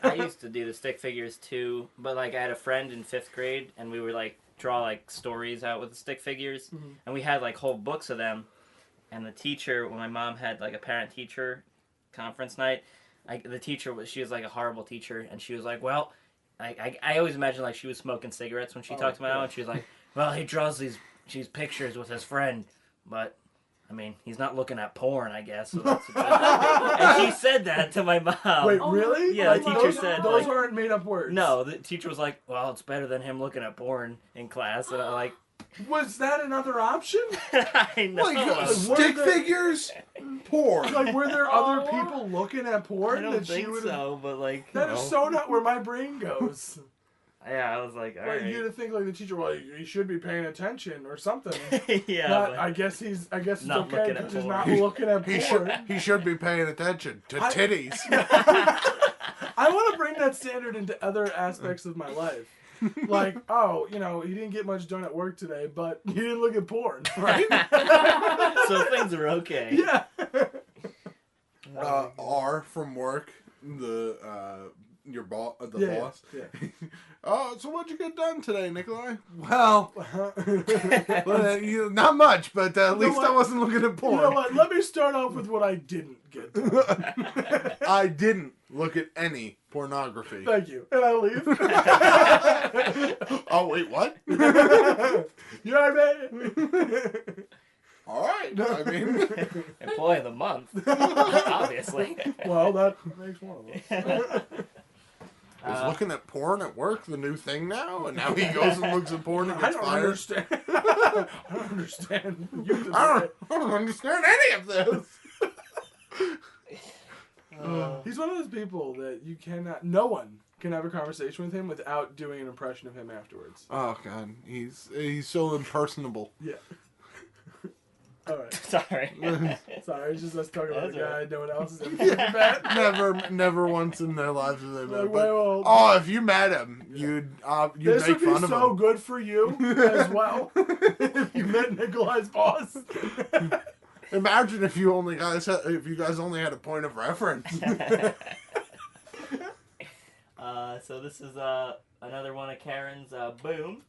I used to do the stick figures too, but like I had a friend in 5th grade, and we would like draw like stories out with the stick figures, and we had like whole books of them. And the teacher, when my mom had like a parent-teacher conference night, the teacher she was like a horrible teacher, and she was like, well, I always imagine like she was smoking cigarettes when she talked to my mom, and she was like, well, he draws these pictures with his friend, but I mean, he's not looking at porn, I guess. So that's a good thing. And she said that to my mom. Wait, really? Yeah, Like, the teacher said, those like, aren't made up words. No, the teacher was like, well, it's better than him looking at porn in class. And I'm like, Was that another option? I know. Like stick figures, porn. Like, were there other people looking at porn I don't that she think would? so, but like, That is so not where my brain goes. yeah, I was like, all Like, right. you'd think like the teacher, well, he should be paying attention or something. Yeah, But but I guess it's not okay looking at because he's porn. not looking at porn. He should be paying attention to titties. I want to bring that standard into other aspects of my life. Like, oh, you know, he didn't get much done at work today, but he didn't look at porn, right? so things are okay. Yeah. R from work, the boss. Yeah. Oh, so what'd you get done today, Nikolai? Well, not much, but at least I wasn't looking at porn. You know what? Let me start off with what I didn't get done. I didn't look at any pornography. Thank you. And I leave. Oh, wait, what? You know what I mean? All right. I mean, Employee of the month, obviously. Well, that makes one of us. is looking at porn at work the new thing now? And now he goes and looks at porn and I gets don't fired? understand. I don't understand. You just I don't understand any of this. He's one of those people that you cannot. No one can have a conversation with him without doing an impression of him afterwards. Oh, God. He's so impersonable. Yeah. All right. Sorry. Sorry, it's just us talking about That's a guy. right. No one else has ever seen that. Never once in their lives have they met. Like, But, well, oh, if you met him, you'd this make would be fun of so him. good for you as well. If you met Nikolai's boss. Imagine if you guys only had a point of reference. So this is another one of Karen's boom.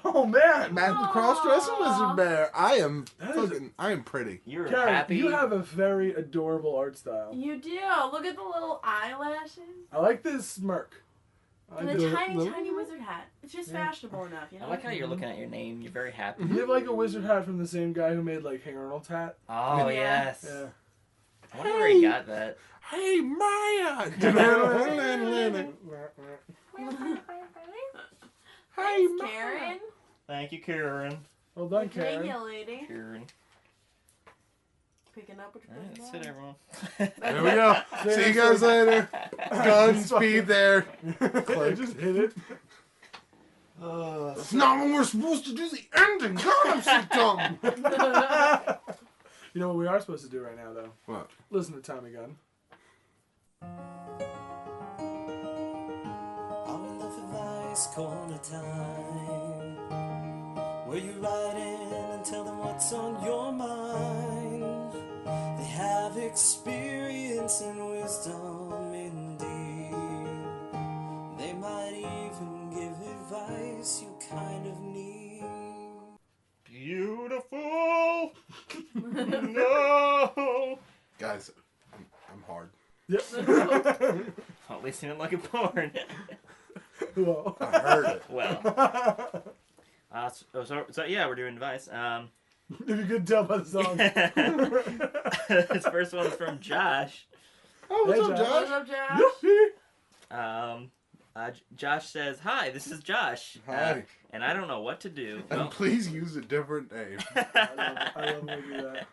Oh man, Matt the cross-dressing lizard bear. I am That is- pretty. You're Karen, happy. you have a very adorable art style. You do. Look at the little eyelashes. I like this smirk. I And like the the- tiny wizard hat. It's just Yeah. fashionable enough, you know? I like how you're looking at your name. You're very happy. You have like a wizard hat from the same guy who made like Hey Arnold's hat. Oh, Yeah. yes. Yeah. I wonder where he got that. Hey, Maya! Hey, Karen. Thank you, Karen. Well done, Thank Karen. you, lady. Karen. Picking up what you're Alright, putting that's it, down. everyone. There we go. See you guys later. Gun speed there. I just hit it. That's not when we're supposed to do the ending. God, I'm so dumb. You know what we are supposed to do right now, though? What? Listen to Tommy Gunn. Our love advice corner time, where you write in and tell them what's on your mind. They have experience and wisdom indeed. They might even give advice you kind of need. Beautiful. No. Guys, I'm hard. Yep. Well, at least he didn't look at porn. Well. I heard it. Well. So yeah, we're doing advice. If you could tell by the song. This first one's from Josh. Oh, what's Hey, up, Josh. What's Josh? up, Josh? Yippee! Josh says, "Hi, this is Josh. Hi. And I don't know what to do." And Well, please use a different name. I love when we do that.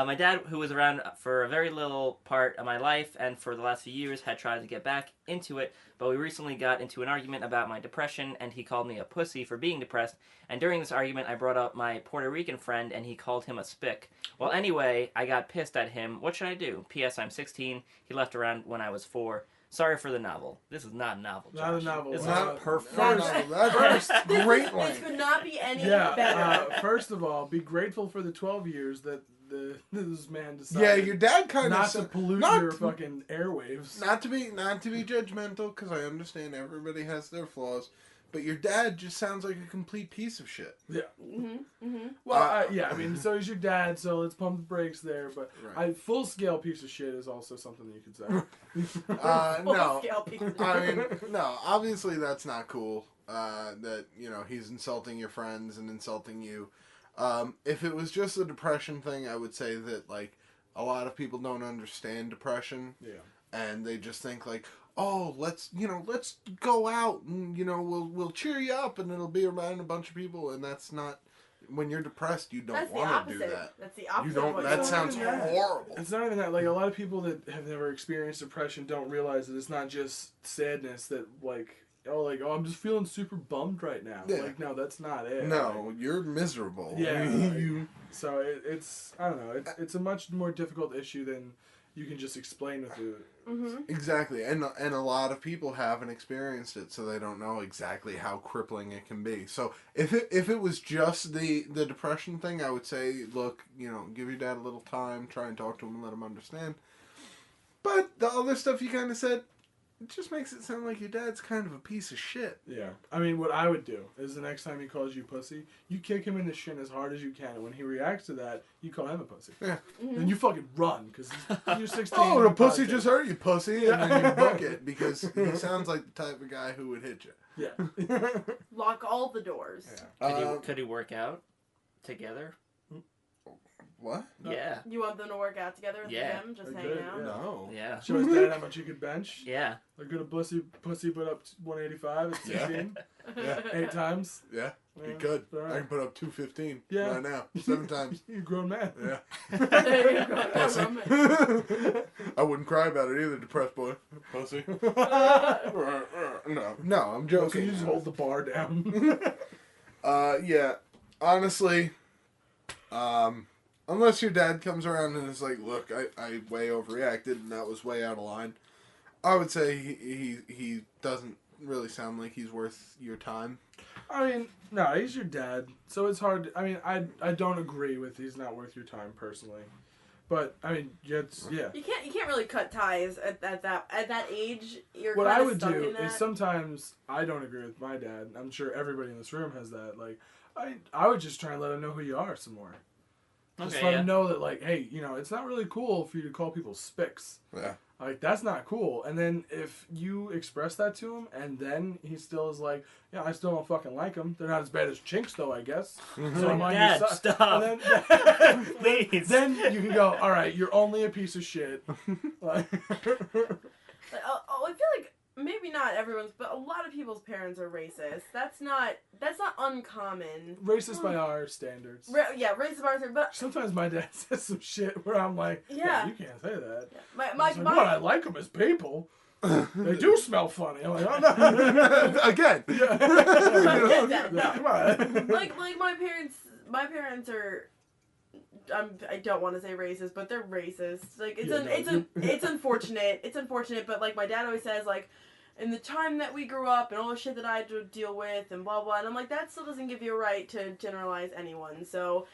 my dad, who was around for a very little part of my life and for the last few years, had tried to get back into it, but we recently got into an argument about my depression, and he called me a pussy for being depressed. And during this argument, I brought up my Puerto Rican friend, and he called him a spick. Well, anyway, I got pissed at him. What should I do? P.S. I'm 16. He left around when I was 4. Sorry for the novel. This is not a novel, Josh. Not a novel. It's Not not perfect. That's great This length. could not be any Yeah. better. First of all, be grateful for the 12 years that this man decided. Yeah, your dad kind not of to pollute not- your fucking airwaves. Not to be judgmental, because I understand everybody has their flaws, but your dad just sounds like a complete piece of shit. Yeah. Mm-hmm. Well, yeah. I mean, so is your dad. So let's pump the brakes there. But Right. full scale piece of shit is also something that you could say. No, Full-scale piece of I mean, no. Obviously, that's not cool. That he's insulting your friends and insulting you. If it was just a depression thing, I would say that, like, a lot of people don't understand depression. Yeah. And they just think, like, oh, let's go out and, we'll cheer you up and it'll be around a bunch of people. And that's not, when you're depressed, you don't want to do that. That's the opposite. You don't, that sounds horrible. It's not even that. Like, a lot of people that have never experienced depression don't realize that it's not just sadness that, like, oh, I'm just feeling super bummed right now. Yeah. Like, no, that's not it. No, like, you're miserable. Yeah. So it's, I don't know, it's a much more difficult issue than you can just explain with it. Mm-hmm. Exactly, and a lot of people haven't experienced it, so they don't know exactly how crippling it can be. So if it was just the depression thing, I would say, look, give your dad a little time, try and talk to him and let him understand. But the other stuff you kind of said, it just makes it sound like your dad's kind of a piece of shit. Yeah. I mean, what I would do is the next time he calls you pussy, you kick him in the shin as hard as you can, and when he reacts to that, you call him a pussy. Yeah. Mm-hmm. And you fucking run, because you're 16. Oh, the pussy just hurt you, pussy, Yeah. and then you book it, because he sounds like the type of guy who would hit you. Yeah. Lock all the doors. Yeah. Could he work out together? What? Yeah. You want them to work out together at the gym, just They hanging could, out? yeah. No. Yeah. Show his dad how much he could bench. Yeah. Like, good a pussy put up 185 at 16. Yeah. 8 times. Yeah. Yeah, You could. all right. I can put up 215 Yeah. right now. 7 times. You're a grown man. Yeah. There you go. Pussy. That's I wouldn't cry about it either, depressed boy. Pussy. No, I'm Can joking. you just hold the bar down? Yeah. Honestly, unless your dad comes around and is like, look, I way overreacted and that was way out of line, I would say he doesn't really sound like he's worth your time. I mean, no, he's your dad, so it's hard. I mean, I don't agree with he's not worth your time personally, but I mean, yeah. You can't really cut ties at that age. You're What kind I of would stuck do in that. is sometimes I don't agree with my dad. I'm sure everybody in this room has that. Like, I would just try and let him know who you are some more. Just Okay, let yeah. him know that, like, hey, it's not really cool for you to call people spics. Yeah. Like, that's not cool. And then if you express that to him, and then he still is like, yeah, I still don't fucking like them. They're not as bad as chinks, though, I guess. So I'm on your Dad, side. stop. And then, Please. Then you can go, all right, you're only a piece of shit. Like, I feel like maybe not everyone's, but a lot of people's parents are racist. That's not uncommon. racist by our standards. Racist by our but Sometimes my dad says some shit where I'm like, Yeah. you can't say that. my He's like, what? I like them as people. They do smell funny. I'm like, oh no. Again. No. Come on. like my parents are. I don't want to say racist, but they're racist. Like it's unfortunate. It's unfortunate, but like my dad always says, like, in the time that we grew up and all the shit that I had to deal with and blah blah, and I'm like, that still doesn't give you a right to generalize anyone. So,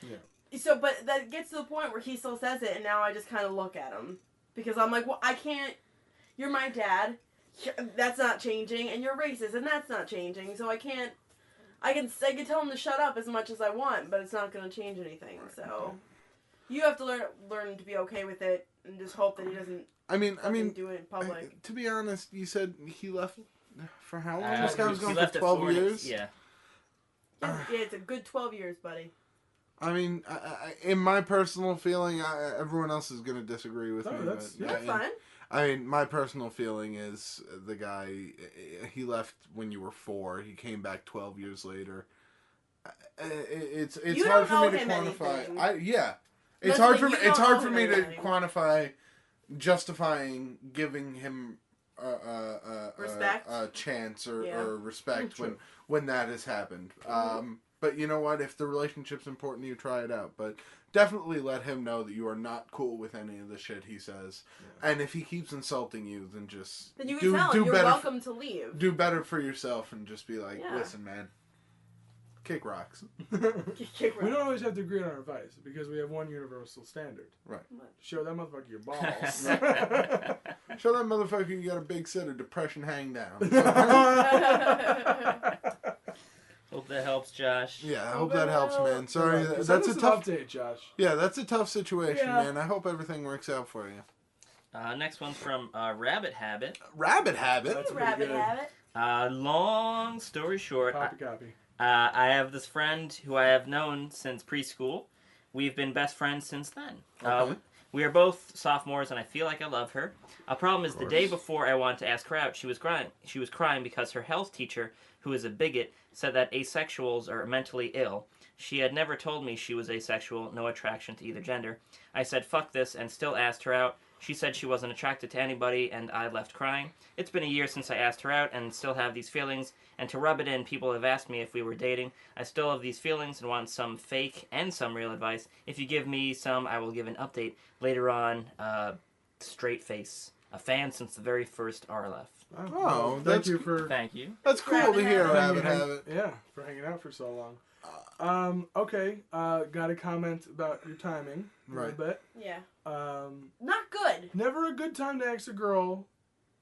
but that gets to the point where he still says it, and now I just kind of look at him because I'm like, well, I can't. You're my dad. That's not changing, and you're racist, and that's not changing. So I can't. I can tell him to shut up as much as I want, but it's not going to change anything. So. You have to learn to be okay with it and just hope that he doesn't. I mean, do it in public. to be honest, you said he left for how long? Uh, This guy was he gone left for at 12 4 years. Yeah. Yeah, it's a good 12 years, buddy. I mean, in my personal feeling, everyone else is going to disagree with me. that's- but, That's fine. I mean, my personal feeling is the guy, he left when you were 4. He came back 12 years later. It's You hard don't for me to know him quantify. anything. It's That's hard the for thing, me. you It's don't hard know for him me to anything. quantify justifying giving him Respect? a chance or Yeah. respect True. when that has happened. Mm-hmm. But you know what? If the relationship's important to you, try it out. But definitely let him know that you are not cool with any of the shit he says. Yeah. And if he keeps insulting you, then just Then you can tell him you're better welcome to leave. do better for yourself and just be like, Yeah. listen, man, kick rocks. Kick We don't always have to agree on our advice because we have one universal standard. Right. Show that motherfucker your balls. Show that motherfucker you got a big set of depression hang down. Hope that helps, Josh. Yeah, I hope that helps, man. Sorry, Send that's us a an tough update, Josh. Yeah, that's a tough situation, Yeah. man. I hope everything works out for you. Next one's from Rabbit Habit. Rabbit habit. That's pretty Rabbit good. habit. Long story short, Copy. I have this friend who I have known since preschool. We've been best friends since then. Okay. We are both sophomores, and I feel like I love her. A problem is the day before I wanted to ask her out, she was crying. She was crying because her health teacher, who is a bigot, said that asexuals are mentally ill. She had never told me she was asexual, no attraction to either gender. I said fuck this and still asked her out. She said she wasn't attracted to anybody, and I left crying. It's been a year since I asked her out, and still have these feelings. And to rub it in, people have asked me if we were dating. I still have these feelings and want some fake and some real advice. If you give me some, I will give an update later on. Straight face. A fan since the very first RLF. Oh, thank you for Thank you. That's cool to hear, Rabbit Habit. Yeah, for hanging out for so long. Okay, got a comment about your timing a little bit. Yeah. Not good. Never a good time to ask a girl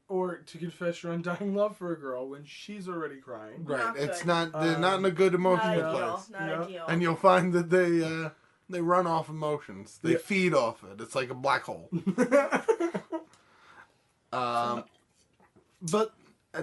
or to confess your undying love for a girl when she's already crying. Right, Not it's good. not they're not in a good emotional Not ideal. place, Not ideal. and you'll find that they run off emotions. They feed off it. It's like a black hole. But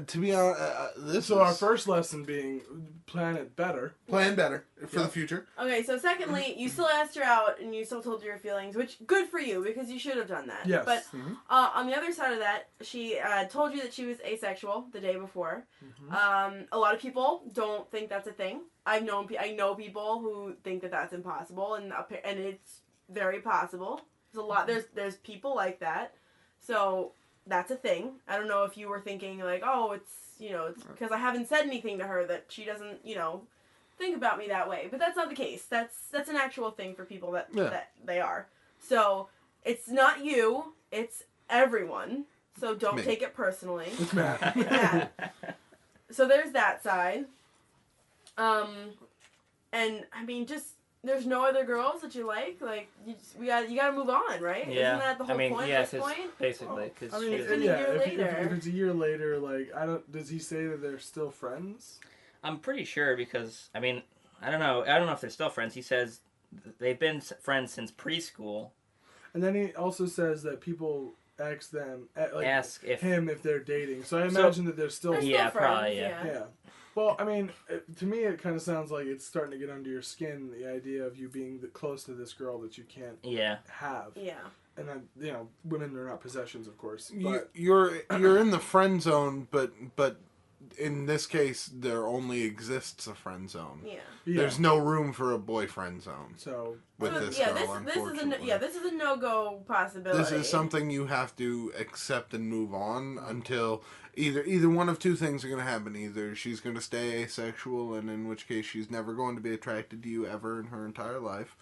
to be honest, this So our is first lesson being plan it better. plan better for the future. Okay, so secondly, you still asked her out and you still told her your feelings, which good for you because you should have done that. Yes. But on the other side of that, she told you that she was asexual the day before. A lot of people don't think that's a thing. I know people who think that that's impossible, and it's very possible. There's a lot. There's people like that. So that's a thing. I don't know if you were thinking like, oh, it's because I haven't said anything to her that she doesn't think about me that way. But that's not the case. That's an actual thing for people that they are. So it's not you. It's everyone. So don't take it personally. It's Matt. Yeah. So there's that side. And I mean, just there's no other girls that you like. Like you gotta move on, right? Yeah. Isn't that the whole point at this point? Basically, because I mean, It's been a year if later. it's a year later, like does he say that they're still friends? I'm pretty sure because I mean, I don't know if they're still friends. He says they've been friends since preschool. And then he also says that people ask if him if they're dating. So I imagine that they're still They're still Yeah, friends, probably, yeah. Yeah. Well, I mean, to me, it kind of sounds like it's starting to get under your skin, the idea of you being close to this girl that you can't have. Yeah. And then, women are not possessions, of course. You, But you're in the friend zone, but in this case, there only exists a friend zone. Yeah. There's no room for a boyfriend zone So, with this yeah, girl, unfortunately. this is a no-go possibility. This is something you have to accept and move on until either one of two things are going to happen. Either she's going to stay asexual, and in which case she's never going to be attracted to you ever in her entire life,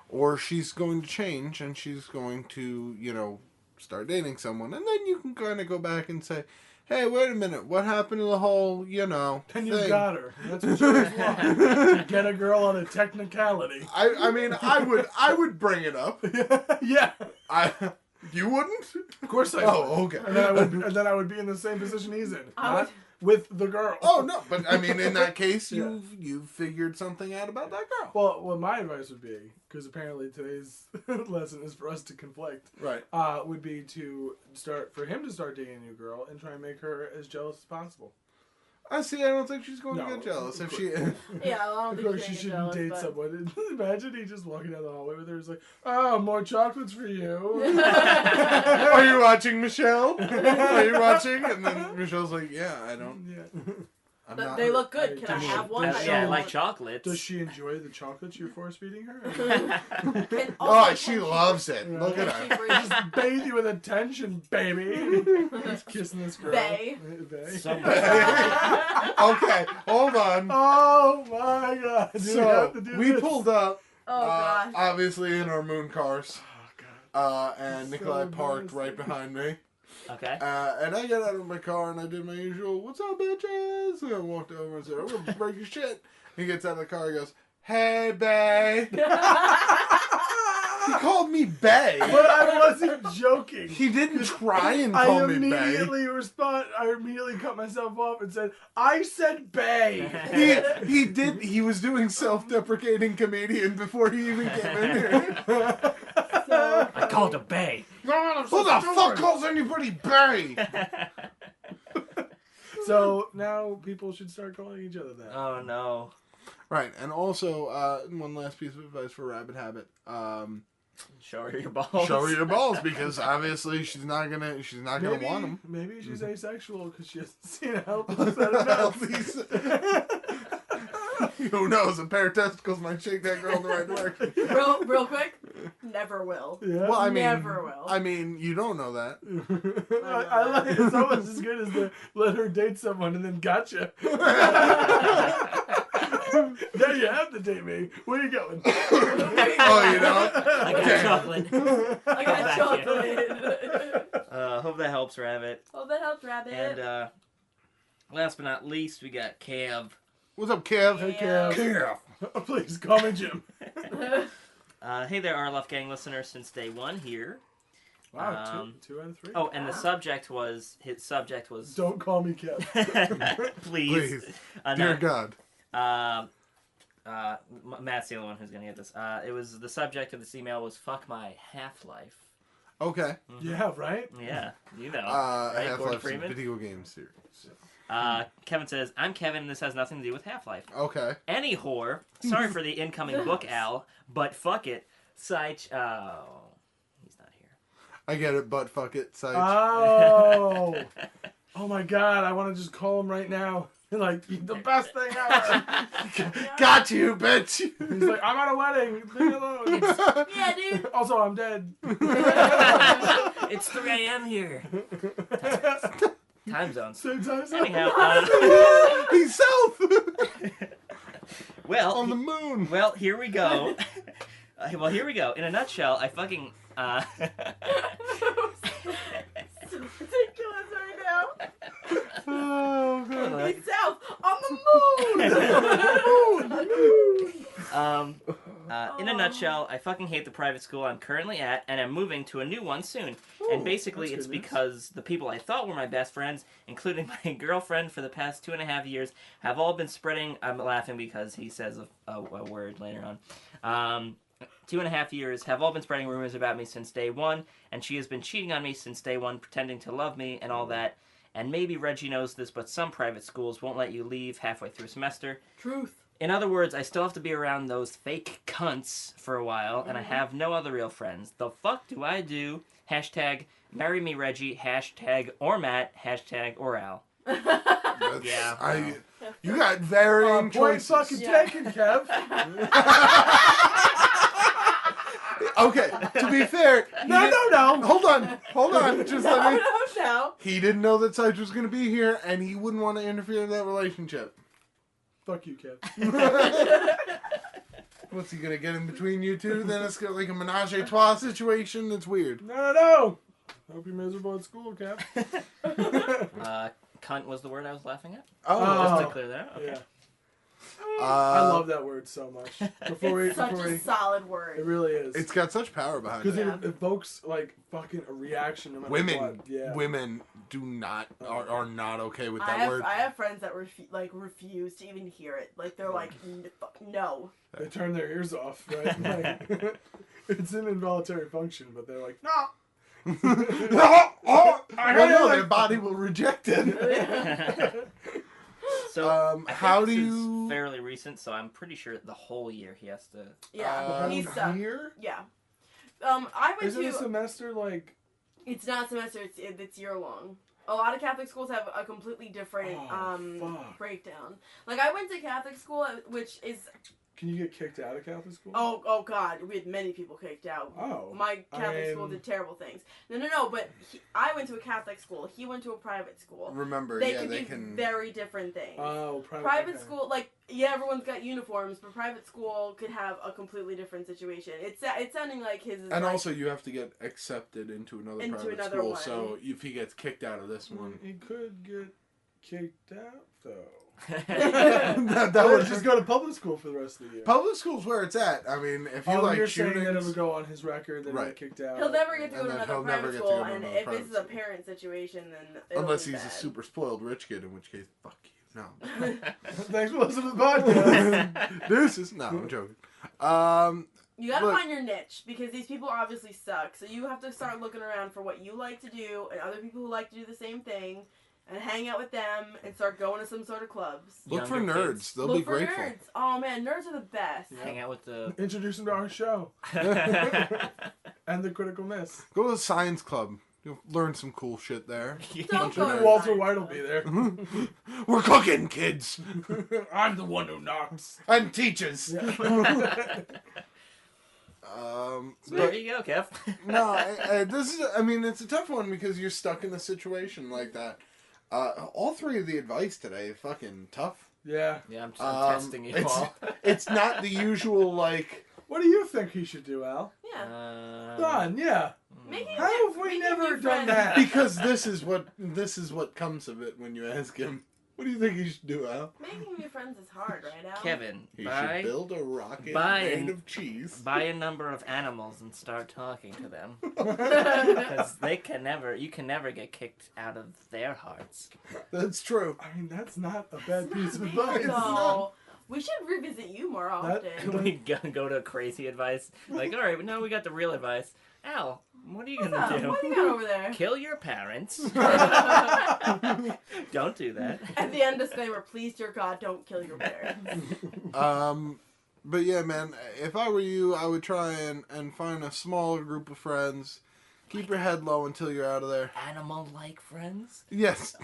or she's going to change and she's going to, start dating someone, and then you can kind of go back and say, hey, wait a minute, what happened to the whole, then thing? you got her. That's what you always want. Get a girl on a technicality. I mean, I would bring it up. Yeah. You wouldn't? Of course I would. Oh, okay. And then I would be in the same position he's in. Not with the girl. Oh, no, but I mean, in that case, you've figured something out about that girl. Well, what my advice would be, because apparently today's lesson is for us to conflict, Right. would be for him to start dating a new girl and try and make her as jealous as possible. I don't think she's going to No, get jealous if she... Yeah, I don't Of think course, she shouldn't date someone. Imagine he just walking down the hallway with her. He's like, "Oh, more chocolates for you." Are you watching, Michelle? Are you watching? And then Michelle's like, yeah, I don't... Yeah. I'm not... They look good. Can I Does have she- one? does yeah, I she- like chocolates. Does she enjoy the chocolates you're force feeding her? Oh, she loves it. Look at Can her. she breathe? Just bathe you with attention, baby. Just kissing this girl. Bae. Bae. So much. Okay, hold on. Oh my god. Do we have So, to do we this? pulled up, Oh gosh. obviously in our moon cars, Oh god. and So Nikolai parked embarrassing. right behind me. Okay. And I got out of my car and I did my usual, "What's up, bitches?" And I walked over and said, "I'm gonna break your shit." He gets out of the car and goes, "Hey, bae." He called me bae. But I wasn't joking. He didn't try and call me bae. I immediately cut myself off and said, "I said bae." He did. He was doing self-deprecating comedian before he even came in here. I called a bay. Who the fuck calls anybody bae? So now people should start calling each other that. Oh no. Right, and also one last piece of advice for Rabbit Habit: Show her your balls. show her your balls, because obviously she's not gonna want them. Maybe she's asexual because she hasn't seen a healthy set of nuts. Who knows? A pair of testicles might shake that girl in the right direction. Real quick, never will. Yeah. Well, I mean, Never will. I mean, you don't know that. I like it. It's almost as good as to let her date someone and then gotcha. Now you have to date me. Where are you going? Oh, you know? I got chocolate. I got chocolate. Hope that helps, Rabbit. Well, that helps, Rabbit. And last but not least, we got Kev. What's up, Kev? Hey, Kev. Please call me Jim. Hey there, our Left Gang listeners since day one here. Wow, two out of three. Oh, and his subject was Don't call me Kev. please. Dear God. Matt's the only one who's gonna get this. It was the subject of this email was "Fuck my Half-Life." Okay. Mm-hmm. Yeah, right? Yeah, you know. Right, Gordon Half-Life's a Freeman? video game series. Kevin says, "I'm Kevin, and this has nothing to do with Half-Life." Okay. Any whore. Sorry for the incoming book, Al, but fuck it. Sych. Oh, he's not here. I get it, but fuck it, Sych. Oh. Oh my God, I want to just call him right now. Like, the best thing ever. Got you, bitch. He's like, I'm at a wedding. Leave me alone. Yeah, dude. Also, I'm dead. It's 3 a.m. here. Time zones. Same time zone. Anyhow, He's south. well, On the moon. well, here we go. Here we go. In a nutshell, I fucking. So ridiculous right now. Oh, God. He's south on the moon. In a nutshell, I fucking hate the private school I'm currently at, and I'm moving to a new one soon. And basically, that's it's good news. because the people I thought were my best friends, including my girlfriend for the past 2.5 years, have all been spreading. I'm laughing because he says a word later on. 2.5 years have all been spreading rumors about me since day one, and she has been cheating on me since day one, pretending to love me and all that. And maybe Reggie knows this, but some private schools won't let you leave halfway through a semester. Truth. In other words, I still have to be around those fake cunts for a while, and I have no other real friends. The fuck do I do? Hashtag marry me Reggie, hashtag or Matt, hashtag or Al. Yeah. You got varying Point choices. fucking taken, Kev. Okay, to be fair. No. Hold on. Just let me. No. He didn't know that Sych was going to be here, and he wouldn't want to interfere in that relationship. Fuck you, Kev. What's he going to get in between you two? Then it's like a menage a trois situation. It's weird. No. Hope you're miserable at school, Kev. Cunt was the word I was laughing at? Oh. Just to clear that up? Okay. Yeah. I love that word so much. It's such a solid word. It really is. It's got such power behind because it. it evokes like fucking a reaction no matter Women, what. Yeah. women are not okay with that word. I have friends that refuse to even hear it. Like they're like, no. They turn their ears off, right? Like, it's an involuntary function, but they're like, no. I don't know. Their body will reject it. So, I think how this do is you? fairly recent, so I'm pretty sure the whole year he has to... Yeah, he's stuck. Here? Yeah. I went Isn't to. a semester like? It's not semester. It's year long. A lot of Catholic schools have a completely different fuck. breakdown. Like I went to Catholic school, which is. Can you get kicked out of Catholic school? Oh God, we had many people kicked out. Oh. My Catholic school did terrible things. No. But I went to a Catholic school. He went to a private school. Remember, They they can can. be very different things. Oh, Private okay. school, like everyone's got uniforms, but private school could have a completely different situation. It's sounding like his. Is And like, also, you have to get accepted into another private another school. one. So if he gets kicked out of this one, He could get kicked out though. that Or would just go to public school for the rest of the year. public school's where it's at. I mean, if you like you're saying that it shootings, would go on his record that he Right. got kicked out. he'll never get to go And to then another he'll never private get to school, go to and another if private this is a school. parent situation, then it'll unless be he's a bad. super spoiled rich kid, in which case, fuck you. No. Thanks for listening to the podcast. Deuces. No, I'm joking. You gotta Look. find your niche because these people obviously suck. So you have to start looking around for what you like to do and other people who like to do the same thing, and hang out with them and start going to some sort of clubs. Look for Younger nerds. kids. They'll Look be for grateful. nerds. Oh man, nerds are the best. Hang out with the. Introduce them to our show and the Critical Miss. Go to the science club. You'll learn some cool shit there. Don't go Maybe to Walter science White will club. be there. We're cooking, kids, I'm the one who knocks. and teaches. So there you go, Kev. No, this is. I mean, it's a tough one because you're stuck in a situation like that. All three of the advice today, fucking tough. Yeah. Yeah, I'm testing you all. It's not the usual like. What do you think he should do, Al? Yeah. Don, yeah. Making How have we making never new done friends. that? Because this is what comes of it when you ask him. What do you think he should do, Al? Making new friends is hard, right, Al? Kevin, He should build a rocket buy made an- of cheese. buy a number of animals and start talking to them. Because you can never get kicked out of their hearts. That's true. I mean, that's not a bad piece of Bad, advice. though. We should revisit you more often. We go to crazy advice. Like, all right, but now we got the real advice. Al, what are you What's gonna up? do? What do you got over there? Kill your parents. At Don't do that. the end, disclaimer: please, dear God, don't kill your parents. But yeah, man, if I were you, I would try and find a smaller group of friends. Keep your head low until you're out of there. Animal-like friends. Yes.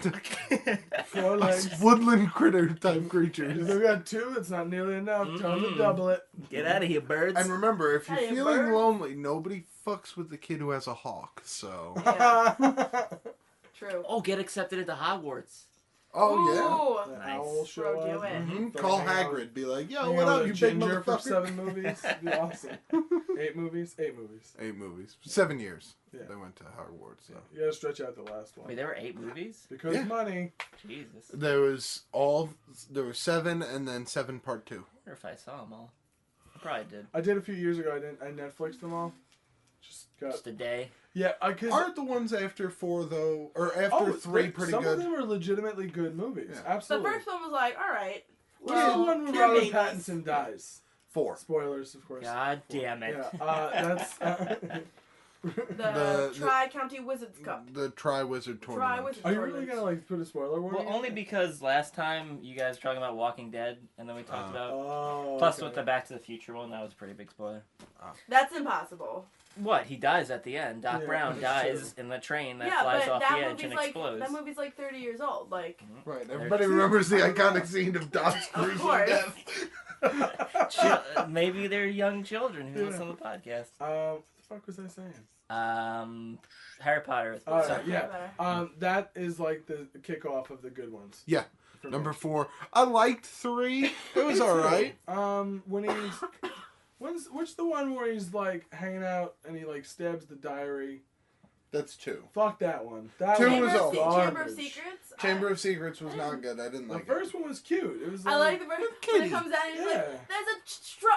4 legs. Woodland critter type If creatures. we got 2, it's not nearly enough. Tell them to double it. Get out of here, birds. And remember, if you're Hey, feeling bird. lonely, nobody fucks with the kid who has a hawk, so... Yeah, true. Oh, get accepted into Hogwarts. Oh, Ooh. The Nice. owl will show Bro, do up. it. yeah. Mhm. Mhm. Call Hang out- Hagrid. Be like, yo, hang what out up, with you a big ginger for motherfucker? 7 movies. It'd be awesome. 8 movies? 8 movies. 8 movies. 7 years. Yeah. They went to Hogwarts, so... You gotta stretch out the last one. Wait, there were 8 movies? Because Yeah. money. Jesus. There was 7 and then 7 part 2. I wonder if I saw them all. I probably did. I did a few years ago. I Netflixed them all. Just got... Just a day. Yeah, because... Aren't the ones after 4 though, or after 3 pretty some good? of them are legitimately good movies. Yeah. The Absolutely. first one was like, all right. What's the Well, one where they're Robert babies. Pattinson dies? 4. Spoilers, of course. God damn it. Yeah, that's... The Tri-County Wizards Cup. The Tri-Wizard Tournament. Tri-Wizard Are you really Tournament. gonna like put a spoiler warning? Well, only because last time you guys were talking about Walking Dead, and then we talked about... Oh. Plus okay. with the Back to the Future one, that was a pretty big spoiler. That's impossible. What? He dies at the end. Doc Yeah, Brown that's dies in the train that yeah, flies but off that the edge movie's and like explodes. that movie's like 30 years old. Like, Right, everybody remembers the iconic scene of Doc's gruesome course. death. Maybe they're young children who Yeah. listen to the podcast. What the fuck was I saying? Harry Potter. All So- right, yeah. That is like the kickoff of the good ones. Yeah. For me. Number 4. I liked 3. It was alright. When he's which the one where he's like hanging out and he like stabs the diary? That's 2. Fuck that one. That 2 one was Chamber, all of, garbage. Chamber of Secrets. Chamber of Secrets was not good. I didn't The like first one was cute. It was. I like the version when Kitty. it comes out and he's Yeah. like, "There's a stroll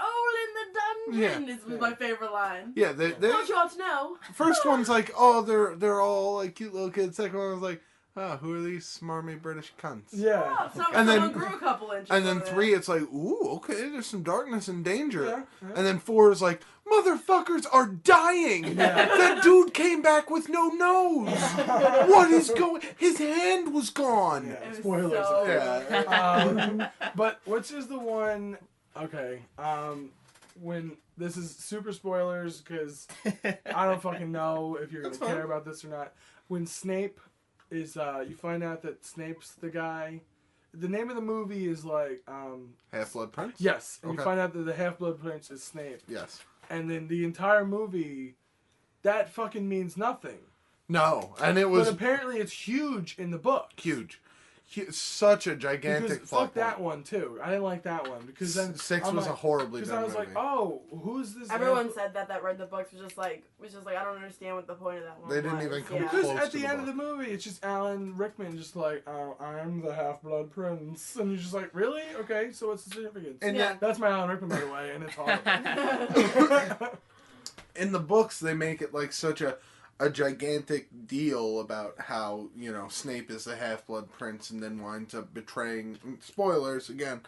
in the dungeon." Yeah. This was my favorite line. it. Yeah, Don't you all to know? first one's like, oh, they're all like cute little kids. Second one was like, oh, who are these smarmy British cunts? Yeah. Oh, And then- someone grew a couple inches. And then over 3, it's like, ooh, okay, there's some darkness and danger. Yeah. yeah. And then 4 is like, motherfuckers are dying. Yeah. That dude came back with no nose. What is going? His hand was gone. Yeah, It was spoilers. so Yeah. But which is the one? Okay. When this is super spoilers because I don't fucking know if you're gonna That's fine. care about this or not. When Snape is, you find out that Snape's the guy. The name of the movie is like, Half-Blood Prince? yes, and Okay. you find out that the Half-Blood Prince is Snape, Yes. and then the entire movie, that fucking means nothing. No, and it But was apparently it's huge in the book. huge. Such a gigantic Because plot fuck that point. one too. I didn't like that one because then 6 I'm was like, a horribly because done I was movie. like, oh, who's this? Everyone half- said that read the books was just like I don't understand what the point of that one They didn't was. even come Yeah. Because close at to the the end of book. the movie, it's just Alan Rickman just like, oh, I'm the Half-Blood Prince. And you're just like, really? Okay, so what's the significance? And Yeah. That's my Alan Rickman, by the way, and it's horrible. In the books, they make it like such a gigantic deal about how, Snape is the Half-Blood Prince and then winds up betraying, spoilers again,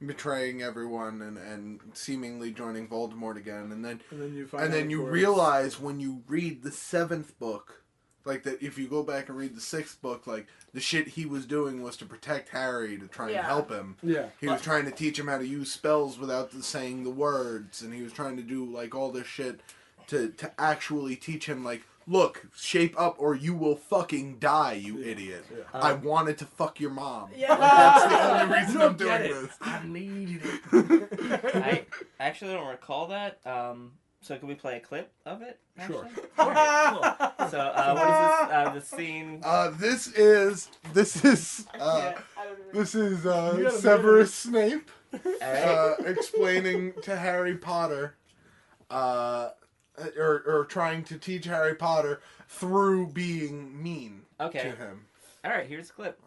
betraying everyone and seemingly joining Voldemort again. And then and then you find and out, then of you course- realize when you read the 7th book Like, that if you go back and read the 6th book, like, the shit he was doing was to protect Harry, to try and help him. Yeah. He was trying to teach him how to use spells without saying the words, and he was trying to do, like, all this shit to actually teach him, like, look, shape up or you will fucking die, you idiot. Yeah. I wanted to fuck your mom. Yeah. That's the only reason I'm doing this. I needed it. I actually don't recall that. So can we play a clip of it? Actually? Sure. Alright, cool. So what is this? The scene. This is Severus Snape explaining to Harry Potter, or trying to teach Harry Potter through being mean to him. All right, here's the clip.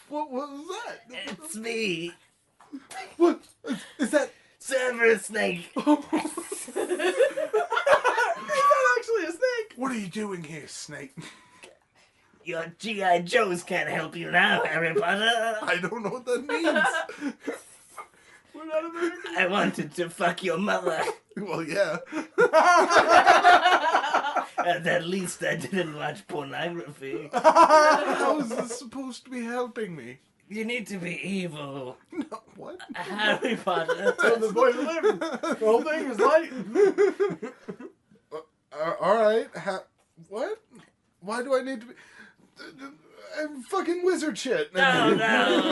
What was that? It's me, What is that? Severus Snape. He's not actually a snake. What are you doing here, Snape? Your G.I. Joes can't help you now, Harry Potter. I don't know what that means. We're not American. I wanted to fuck your mother. Well, yeah. At least I didn't watch pornography. How is this supposed to be helping me? You need to be evil. No, what? Harry Potter. So the boy lived. The whole thing is light. All right. What? Why do I need to be? Fucking wizard shit. No, no.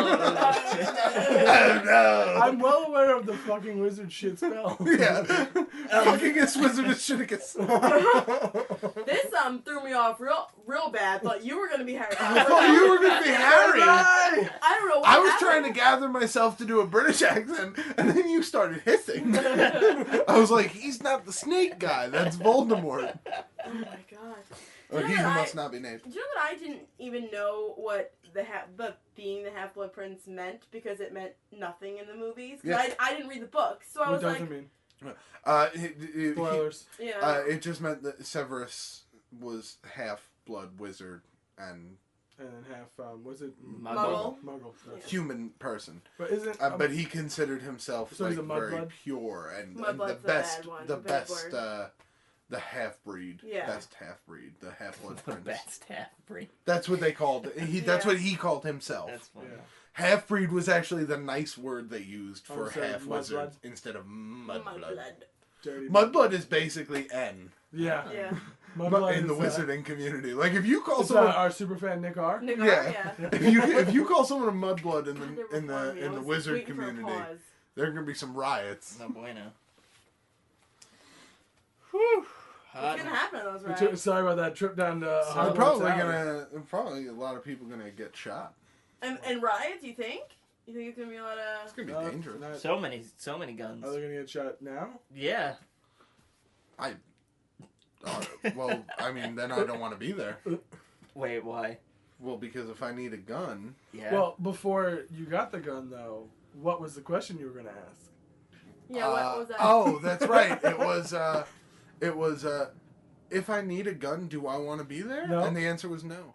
Oh, no. I'm well aware of the fucking wizard shit spell. Yeah. Fucking this wizard is shit again. This threw me off real bad. Thought you were gonna be Harry. I thought you were gonna be Harry. I don't know. What I was happened. trying to gather myself to do a British accent, and then you started hissing. I was like, he's not the snake guy. That's Voldemort. Oh my god. Or he who must not be named. Do you know that I didn't even know what being the Half-Blood Prince meant, because it meant nothing in the movies? Because I didn't read the book, so I was like... What does it mean? Spoilers. Yeah. It just meant that Severus was half-blood wizard and then half, was it? Muggle. Muggle. Yeah. human person. But isn't... but he considered himself so he's like a very mudblood? pure and the Mudblood's best, the bad word. The half-breed. Yeah. Best half-breed. The half-blood The prince. best half-breed. That's what they called it. That's what he called himself. That's funny. Yeah. Half-breed was actually the nice word they used for so half-wizard mudblood? instead of mudblood. Dirty. Mudblood is basically N Yeah. Yeah. Mudblood in the is, wizarding community. Like, if you call It's someone... our superfan Nick R. Nick, Yeah. yeah. if you call someone a mudblood in the I in the was wizard waiting for a community, pause. there are gonna be some riots. No bueno. What's gonna happen on those rides? Sorry about that trip down to They're Hogwarts. probably a lot of people gonna get shot. And riots, you think? You think it's gonna be a lot It's of... gonna be dangerous. So many guns. Are they gonna get shot now? Yeah. Well, I mean, then I don't want to be there. Wait, why? Well, because if I need a gun, Yeah. Well, before you got the gun, though, what was the question you were gonna ask? Yeah, what was that? Oh, that's right. It was. If I need a gun, do I want to be there? No. And the answer was no.